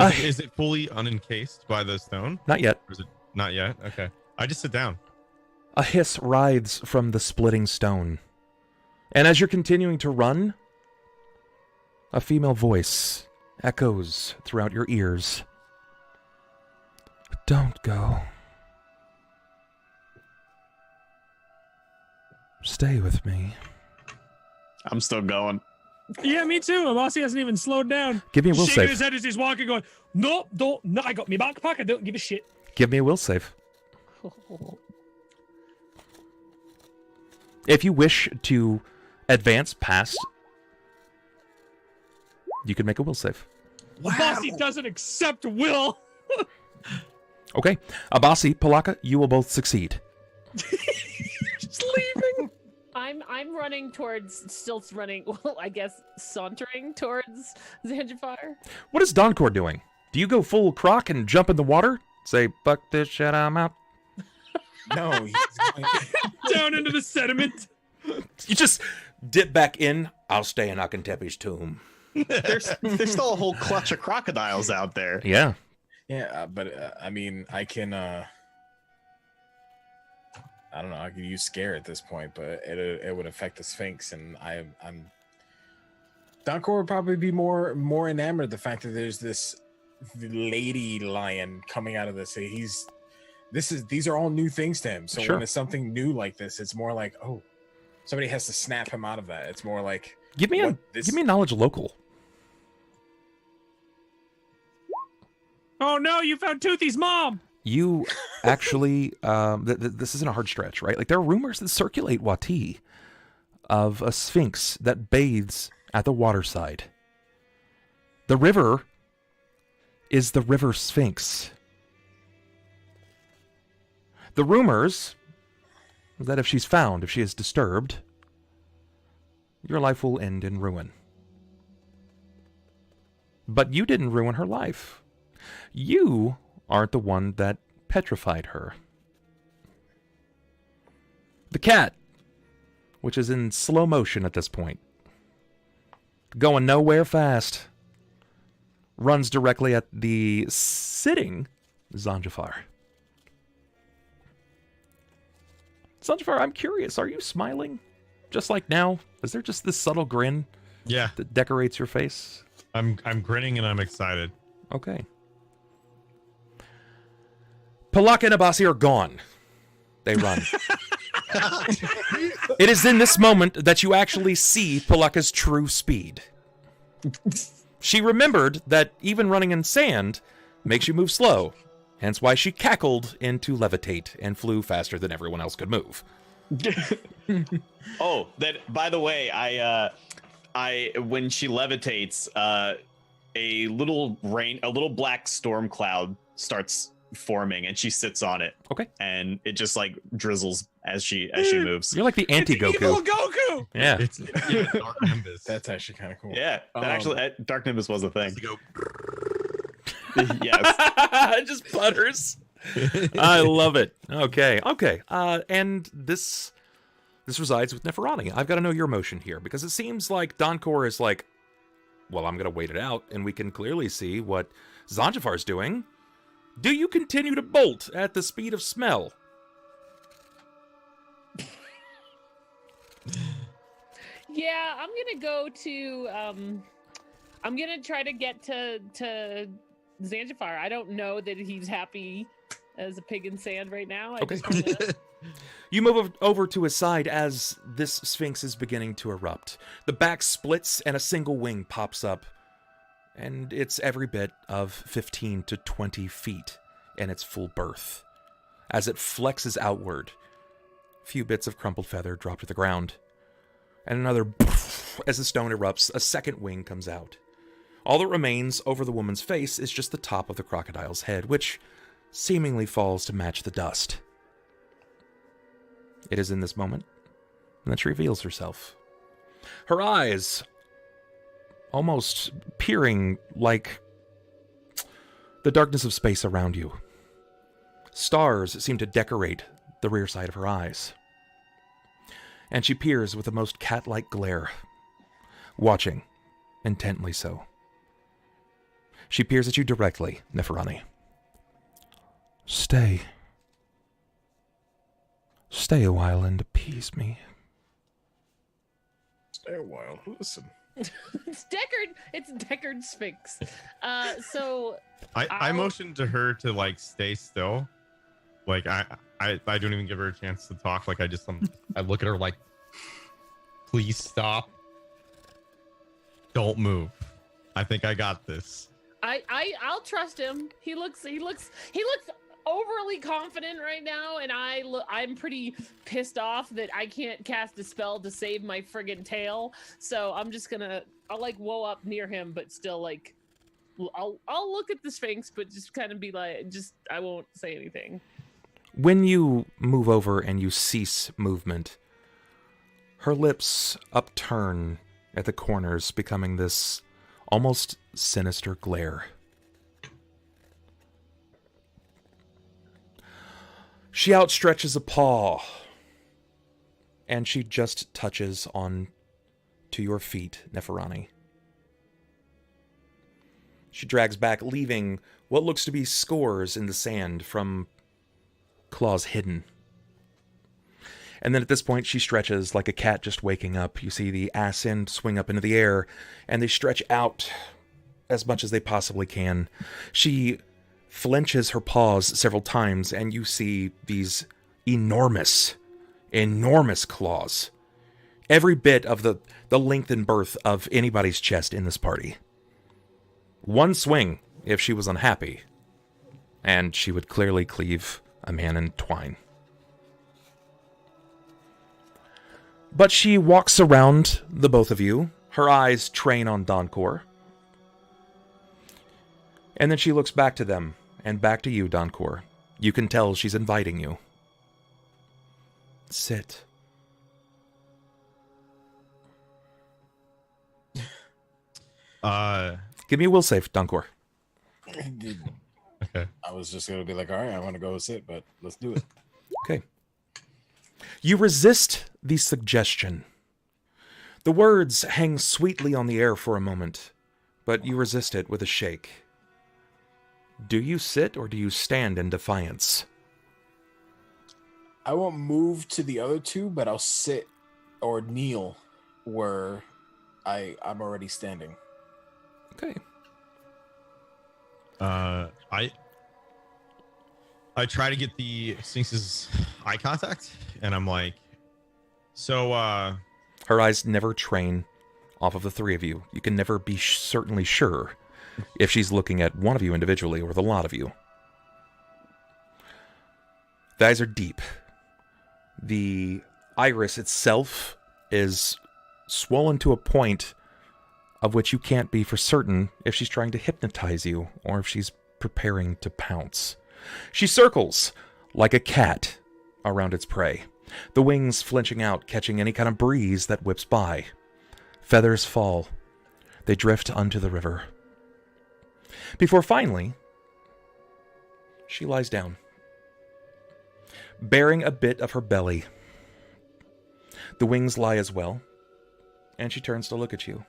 Is it fully unencased by the stone? Not yet. Or is it not yet? Okay. I just sit down. A hiss writhes from the splitting stone. And as you're continuing to run, a female voice echoes throughout your ears. Don't go. Stay with me. I'm still going. Yeah, me too. Abasi hasn't even slowed down. Give me a will Shaking save. his head as he's walking, going, no, don't, no, I got me backpack. I don't give a shit. Give me a will save. If you wish to advance past, you can make a will save. Abasi doesn't accept will. Okay. Abasi, Pilakka, you will both succeed. Just leaving. I'm running towards, still running, well, I guess sauntering towards Xanjafar. What is Donkor doing? Do you go full croc and jump in the water? Say, fuck this shit, I'm out. No, he's going Down into the sediment. You just dip back in. I'll stay in Akentepe's tomb. There's still a whole clutch of crocodiles out there. Yeah. Yeah, but I mean, I can. I don't know. I could use scare at this point, but it would affect the Sphinx, and I'm. Donkor would probably be more enamored of the fact that there's this lady lion coming out of the city. These are all new things to him. So Sure. when it's something new like this, it's more like, oh, somebody has to snap him out of that. It's more like Give me a knowledge local. Oh no, you found Toothy's mom. You actually, this isn't a hard stretch, right? Like, there are rumors that circulate Wati of a sphinx that bathes at the waterside. The river is the river sphinx. The rumors is that if she's found, if she is disturbed, your life will end in ruin. But you didn't ruin her life. You aren't the one that petrified her. The cat, which is in slow motion at this point, going nowhere fast, runs directly at the sitting Xanjafar. Xanjafar, I'm curious, are you smiling? Just like now? Is there just this subtle grin Yeah. that decorates your face? I'm grinning and I'm excited. Okay. Pilakka and Abasi are gone. They run. It is in this moment that you actually see Pilakka's true speed. She remembered that even running in sand makes you move slow, hence why she cackled into levitate and flew faster than everyone else could move. Oh, that by the way, I when she levitates, a little black storm cloud starts forming, and she sits on it. Okay. And it just like drizzles as she moves. You're like the anti-Goku. Evil Goku. Yeah. It's Dark Nimbus. That's actually kind of cool. Yeah, that actually Dark Nimbus was a thing. To go. Yes. It just butters. I love it. Okay. And this resides with Neferani. I've got to know your emotion here, because it seems like Donkor is like, well, I'm going to wait it out, and we can clearly see what Xanjafar's doing. Do you continue to bolt at the speed of smell? Yeah, I'm gonna go to. I'm gonna try to get to Xanjafar. I don't know that he's happy as a pig in sand right now. I Okay. just wanna- You move over to his side as this sphinx is beginning to erupt. The back splits and a single wing pops up, and it's every bit of 15 to 20 feet in its full birth. As it flexes outward, a few bits of crumpled feather drop to the ground, and another as the stone erupts, a second wing comes out. All that remains over the woman's face is just the top of the crocodile's head, which seemingly falls to match the dust. It is in this moment that she reveals herself. Her eyes almost peering like the darkness of space around you. Stars seem to decorate the rear side of her eyes. And she peers with the most cat-like glare, watching intently so. She peers at you directly, Neferani. Stay. Stay a while and appease me. Stay a while. Listen. It's Deckard Sphinx. So I motioned to her to like stay still. Like I don't even give her a chance to talk. Like I look at her like, please stop. Don't move. I think I got this. I'll trust him. He looks overly confident right now, and I'm pretty pissed off that I can't cast a spell to save my friggin' tail. So I'll like woe up near him, but still like I'll look at the Sphinx, but just kind of be like, I won't say anything. When you move over and you cease movement, her lips upturn at the corners, becoming this almost sinister glare. She outstretches a paw, and she just touches on to your feet, Neferani. She drags back, leaving what looks to be scores in the sand from claws hidden. And then at this point, she stretches like a cat just waking up. You see the ass end swing up into the air, and they stretch out as much as they possibly can. She flinches her paws several times, and you see these enormous claws. Every bit of the length and girth of anybody's chest in this party. One swing, if she was unhappy, and she would clearly cleave a man in twine. But she walks around the both of you. Her eyes train on Donkor. And then she looks back to them, and back to you, Donkor. You can tell she's inviting you. Sit. Give me a will save, Donkor. Okay. I was just going to be like, all right, I want to go sit, but let's do it. Okay. You resist the suggestion. The words hang sweetly on the air for a moment, but you resist it with a shake. Do you sit or do you stand in defiance? I won't move to the other two, but I'll sit or kneel where I'm already standing. Okay. I try to get the Sphinx's eye contact, and I'm like, so, Her eyes never train off of the three of you. You can never be certainly sure if she's looking at one of you individually or the lot of you. The eyes are deep. The iris itself is swollen to a point of which you can't be for certain if she's trying to hypnotize you or if she's preparing to pounce. She circles like a cat around its prey, the wings flinching out, catching any kind of breeze that whips by. Feathers fall. They drift unto the river. Before finally, she lies down, bearing a bit of her belly. The wings lie as well, and she turns to look at you.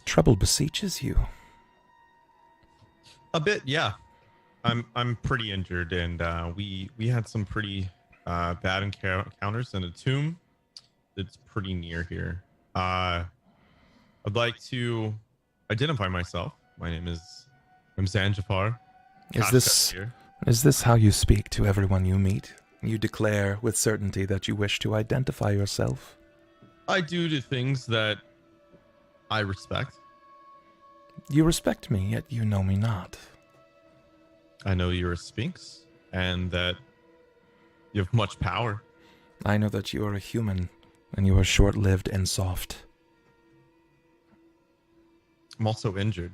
Trouble beseeches you. a bit, yeah. I'm pretty injured, and we had some pretty bad encounters in a tomb that's pretty near here. I'd like to identify myself. My name is Xanjafar. Is this how you speak to everyone you meet? You declare with certainty that you wish to identify yourself? I do the things that I respect. You respect me, yet you know me not. I know you're a Sphinx, and that you have much power. I know that you are a human, and you are short-lived and soft. I'm also injured.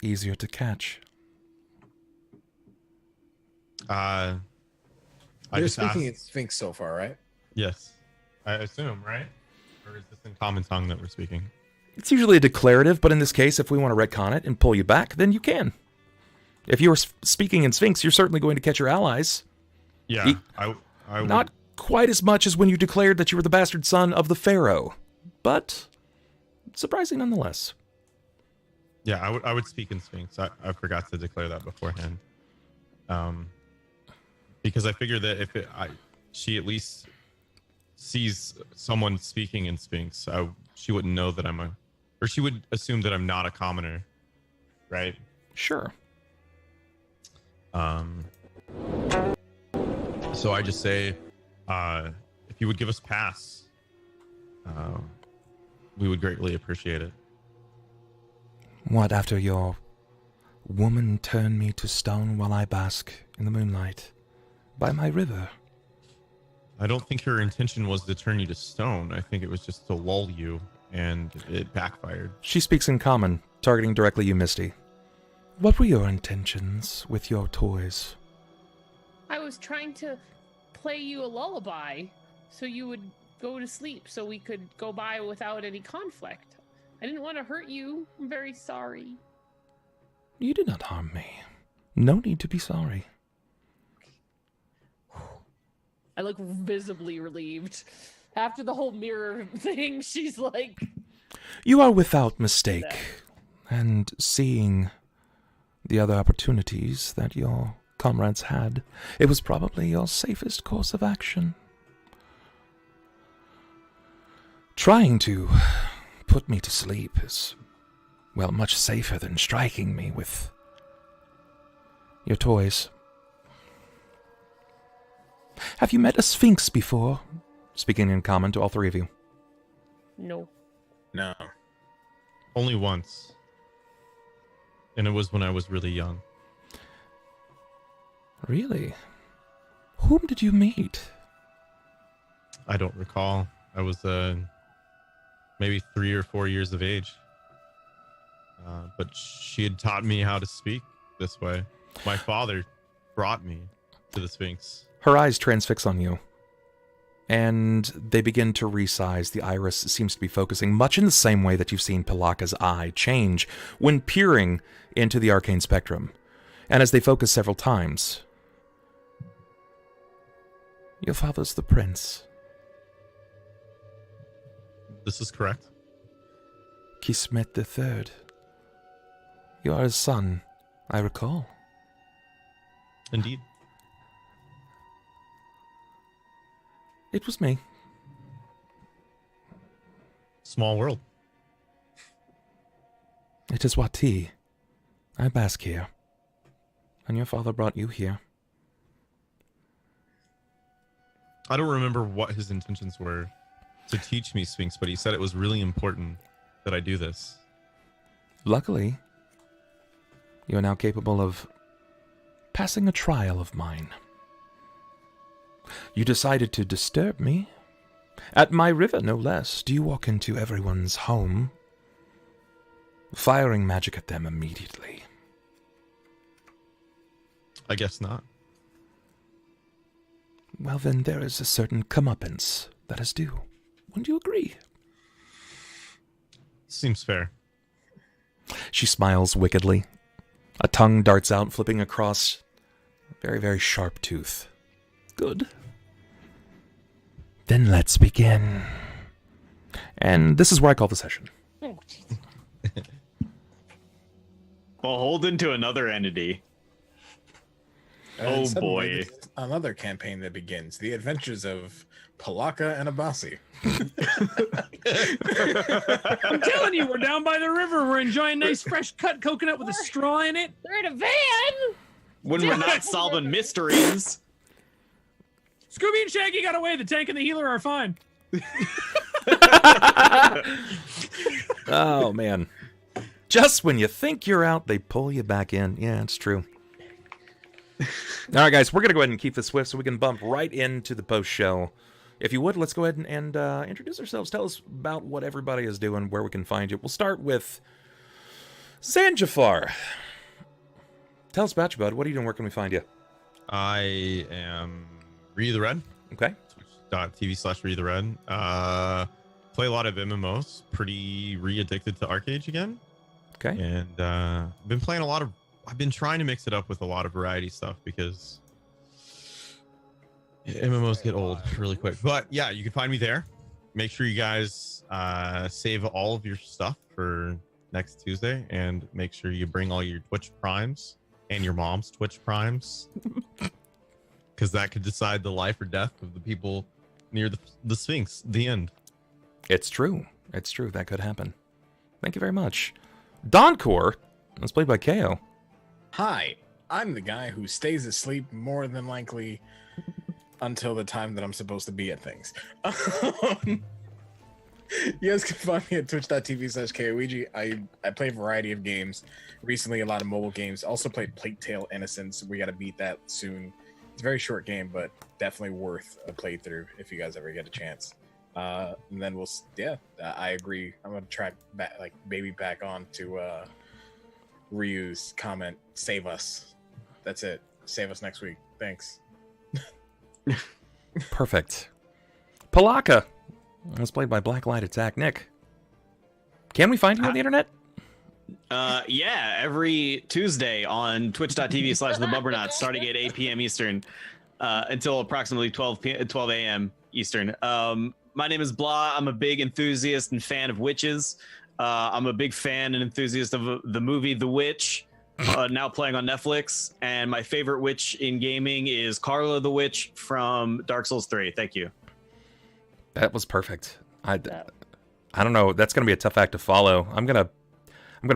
Easier to catch. You're speaking in Sphinx so far, right? Yes. I assume, right? Or is this in common tongue that we're speaking? It's usually a declarative, but in this case, if we want to retcon it and pull you back, then you can. If you were speaking in Sphinx, you're certainly going to catch your allies. Yeah, I not quite as much as when you declared that you were the bastard son of the Pharaoh, but surprising nonetheless. Yeah, I would speak in Sphinx. I forgot to declare that beforehand. Because I figure that if she at least sees someone speaking in Sphinx, she wouldn't know that or she would assume that I'm not a commoner, right? Sure. So I just say, if you would give us pass, we would greatly appreciate it. What, after your woman turned me to stone while I bask in the moonlight by my river? I don't think her intention was to turn you to stone. I think it was just to lull you, and it backfired. She speaks in common, targeting directly you, Misty. What were your intentions with your toys? I was trying to play you a lullaby so you would go to sleep so we could go by without any conflict. I didn't want to hurt you. I'm very sorry. You did not harm me. No need to be sorry. I look visibly relieved. After the whole mirror thing, she's like... You are without mistake. And seeing the other opportunities that your comrades had, it was probably your safest course of action. Trying to put me to sleep is, well, much safer than striking me with your toys. Have you met a sphinx before? Speaking in common to all three of you. No. No. Only once. And it was when I was really young. Really? Whom did you meet? I don't recall. I was maybe 3 or 4 years of age. But she had taught me how to speak this way. My father brought me to the Sphinx. Her eyes transfix on you, and they begin to resize. The iris seems to be focusing much in the same way that you've seen Pilakka's eye change when peering into the arcane spectrum. And as they focus several times, your father's the prince. This is correct. Kismet III. You are his son, I recall. Indeed. It was me. Small world. It is Wati. I bask here. And your father brought you here. I don't remember what his intentions were to teach me Sphinx, but he said it was really important that I do this. Luckily, you are now capable of passing a trial of mine. You decided to disturb me. At my river, no less. Do you walk into everyone's home, firing magic at them immediately? I guess not. Well, then there is a certain comeuppance that is due. Wouldn't you agree? Seems fair. She smiles wickedly. A tongue darts out, flipping across a very, very sharp tooth. Good. Then let's begin. And this is where I call the session. Oh, Beholden to another entity. Oh And suddenly, boy. another campaign that begins. The adventures of Pilakka and Abasi. I'm telling you, we're down by the river. We're enjoying nice fresh cut coconut with a straw in it. they're in a van! When we're not solving mysteries. Scooby and Shaggy got away. The tank and the healer are fine. Oh, man. Just when you think you're out, they pull you back in. Yeah, it's true. All right, guys, we're going to go ahead and keep this swift so we can bump right into the post-show. If you would, let's go ahead and introduce ourselves. Tell us about what everybody is doing, where we can find you. We'll start with Xanjafar. Tell us about you, bud. What are you doing? Where can we find you? I am RyutheRed. Okay. Twitch.tv/RyutheRed. Play a lot of MMOs. Pretty re-addicted to Arcade again. Okay. And been playing I've been trying to mix it up with a lot of variety stuff because MMOs get old really quick. But yeah, you can find me there. make sure you guys save all of your stuff for next Tuesday, and make sure you bring all your Twitch primes and your mom's Twitch primes, because that could decide the life or death of the people near the Sphinx. The end. It's true. It's true. That could happen. Thank you very much. Donkor, that's played by KO. Hi, I'm the guy who stays asleep more than likely until the time that I'm supposed to be at things. You guys can find me at twitch.tv/Kaoiji. I play a variety of games. Recently, a lot of mobile games. Also played Plague Tale Innocence. We got to beat that soon. It's a very short game, but definitely worth a playthrough if you guys ever get a chance. And then I agree. I'm gonna track back, baby back on to Ryu's comment. Save us. That's it. Save us next week. Thanks. Perfect. Pilakka, that's played by BlackLightAttack. Nick, can we find you on the internet? Yeah, every Tuesday on twitch.tv/TheBubbernaut, starting at 8 p.m. Eastern until approximately 12 a.m. Eastern. My name is Blah. I'm a big enthusiast and fan of witches. I'm a big fan and enthusiast of the movie The Witch, now playing on Netflix. And my favorite witch in gaming is Carla the Witch from Dark Souls 3. Thank you. That was perfect. I don't know. That's going to be a tough act to follow. I'm gonna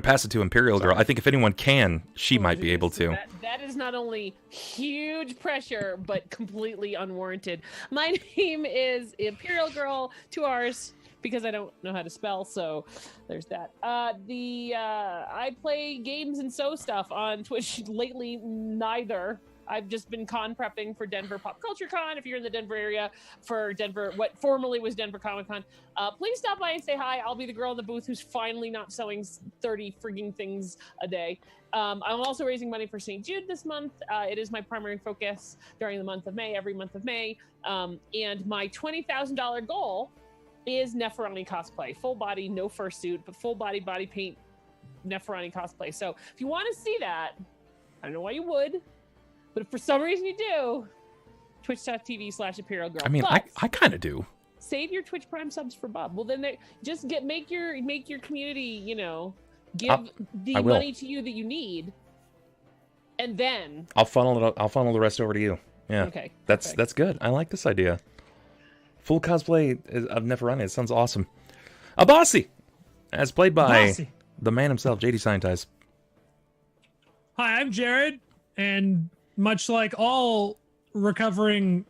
pass it to Imperialgrrl. I think if anyone can, she might be able to. That is not only huge pressure, but completely unwarranted. My name is Imperialgrrl, 2 R's, because I don't know how to spell, so there's that. I play games and stuff on Twitch. Lately, neither. I've just been con prepping for Denver Pop Culture Con. If you're in the Denver area for Denver, what formerly was Denver Comic Con, please stop by and say hi. I'll be the girl in the booth who's finally not sewing 30 frigging things a day. I'm also raising money for St. Jude this month. It is my primary focus during the month of May, every month of May. And my $20,000 goal is Neferani cosplay. Full body, no fursuit, but full body paint Neferani cosplay. So if you want to see that, I don't know why you would, but if for some reason you do, twitch.tv/Imperialgrrl. I mean, I kind of do. Save your Twitch Prime subs for Bub. Well, then just make your community, give the money to you that you need, and then I'll funnel the rest over to you. Yeah. Okay. That's good. I like this idea. Full cosplay of Neferani. It sounds awesome. Abasi, as played by the man himself, JDScientize. Hi, I'm Jared, and much like all recovering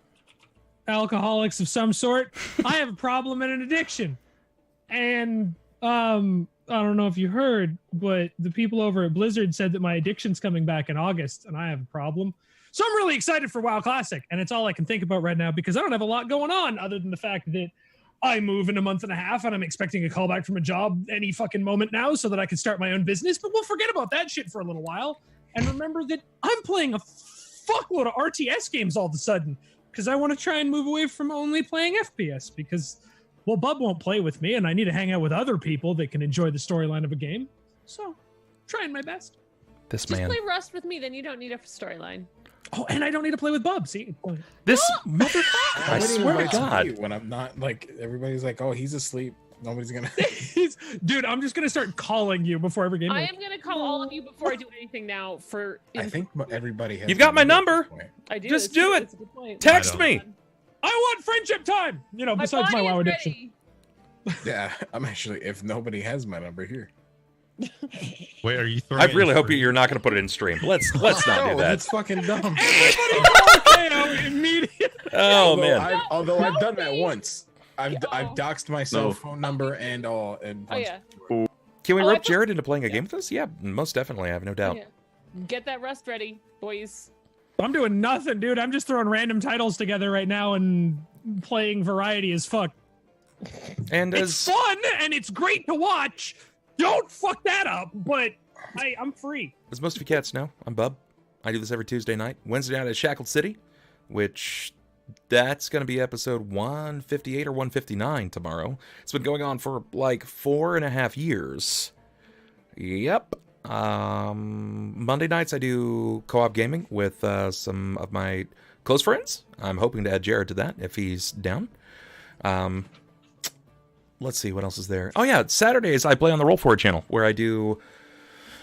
alcoholics of some sort, I have a problem and an addiction. And I don't know if you heard, but the people over at Blizzard said that my addiction's coming back in August, and I have a problem. So I'm really excited for WoW Classic, and it's all I can think about right now because I don't have a lot going on other than the fact that I move in a month and a half, and I'm expecting a call back from a job any fucking moment now so that I can start my own business. But we'll forget about that shit for a little while and remember that I'm playing a fuckload of RTS games all of a sudden because I want to try and move away from only playing FPS because, well, Bub won't play with me, and I need to hang out with other people that can enjoy the storyline of a game. So, trying my best. Just play Rust with me, then you don't need a storyline. Oh, and I don't need to play with Bub. See, this motherfucker! I swear to God, when I'm not everybody's like, "Oh, he's asleep." Nobody's gonna. Dude, I'm just gonna start calling you before every game. I am gonna call all of you before I do anything now. I think everybody has. You've got my number. I do. Just do it. Text me. I want friendship time. Besides my WoW addiction. Yeah, I'm actually. If nobody has my number here. Wait, are you throwing? I really hope you're not going to put it in stream. Let's not do that. That's fucking dumb. Everybody call KO immediately. Oh man. Although I've done that once. I've doxed my cell phone number and all. And Can we rope Jared into playing a game with us? Yeah, most definitely. I have no doubt. Yeah. Get that Rust ready, boys. I'm doing nothing, dude. I'm just throwing random titles together right now and playing variety as fuck. And it's fun and it's great to watch. Don't fuck that up, but I'm free. As most of you cats know, I'm Bub. I do this every Tuesday night. Wednesday night at Shackled City, which that's going to be episode 158 or 159 tomorrow. It's been going on for like 4.5 years. Yep. Monday nights I do co-op gaming with some of my close friends. I'm hoping to add Jared to that if he's down. let's see what else is there. Oh yeah, Saturdays I play on the Roll4 channel where I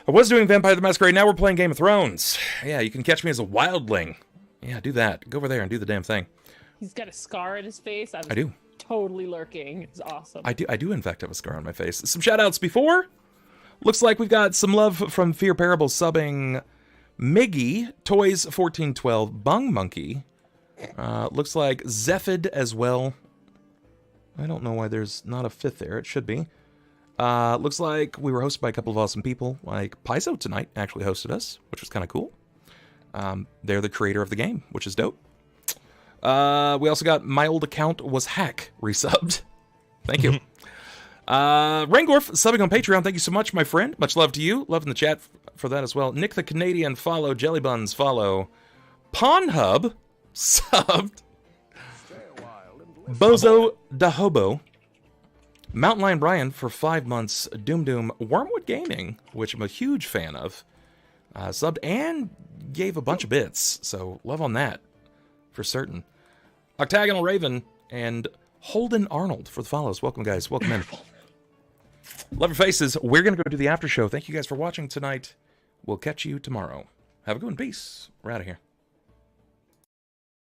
was doing Vampire the Masquerade. Now we're playing Game of Thrones. Yeah, you can catch me as a wildling. Yeah, do that. Go over there and do the damn thing. He's got a scar on his face. I do. Totally lurking. It's awesome. I do in fact have a scar on my face. Some shout outs before. Looks like we've got some love from Fear Parable subbing Miggy, Toys 1412, Bung Monkey. Looks like Zephid as well. I don't know why there's not a fifth there. It should be. Looks like we were hosted by a couple of awesome people, like Paizo tonight actually hosted us, which was kind of cool. They're the creator of the game, which is dope. We also got My Old Account Was Hack resubbed. Thank you. Rangorf subbing on Patreon. Thank you so much, my friend. Much love to you. Love in the chat for that as well. Nick the Canadian follow. Jellybuns follow. Pornhub subbed. Bozo da Hobo. Mountain Lion Brian for 5 months. Doom. Wormwood Gaming, which I'm a huge fan of. Subbed and gave a bunch of bits. So love on that. For certain. Octagonal Raven and Holden Arnold for the follows. Welcome, guys. Welcome in. Love your faces. We're going to go do the after show. Thank you guys for watching tonight. We'll catch you tomorrow. Have a good one. Peace. We're out of here.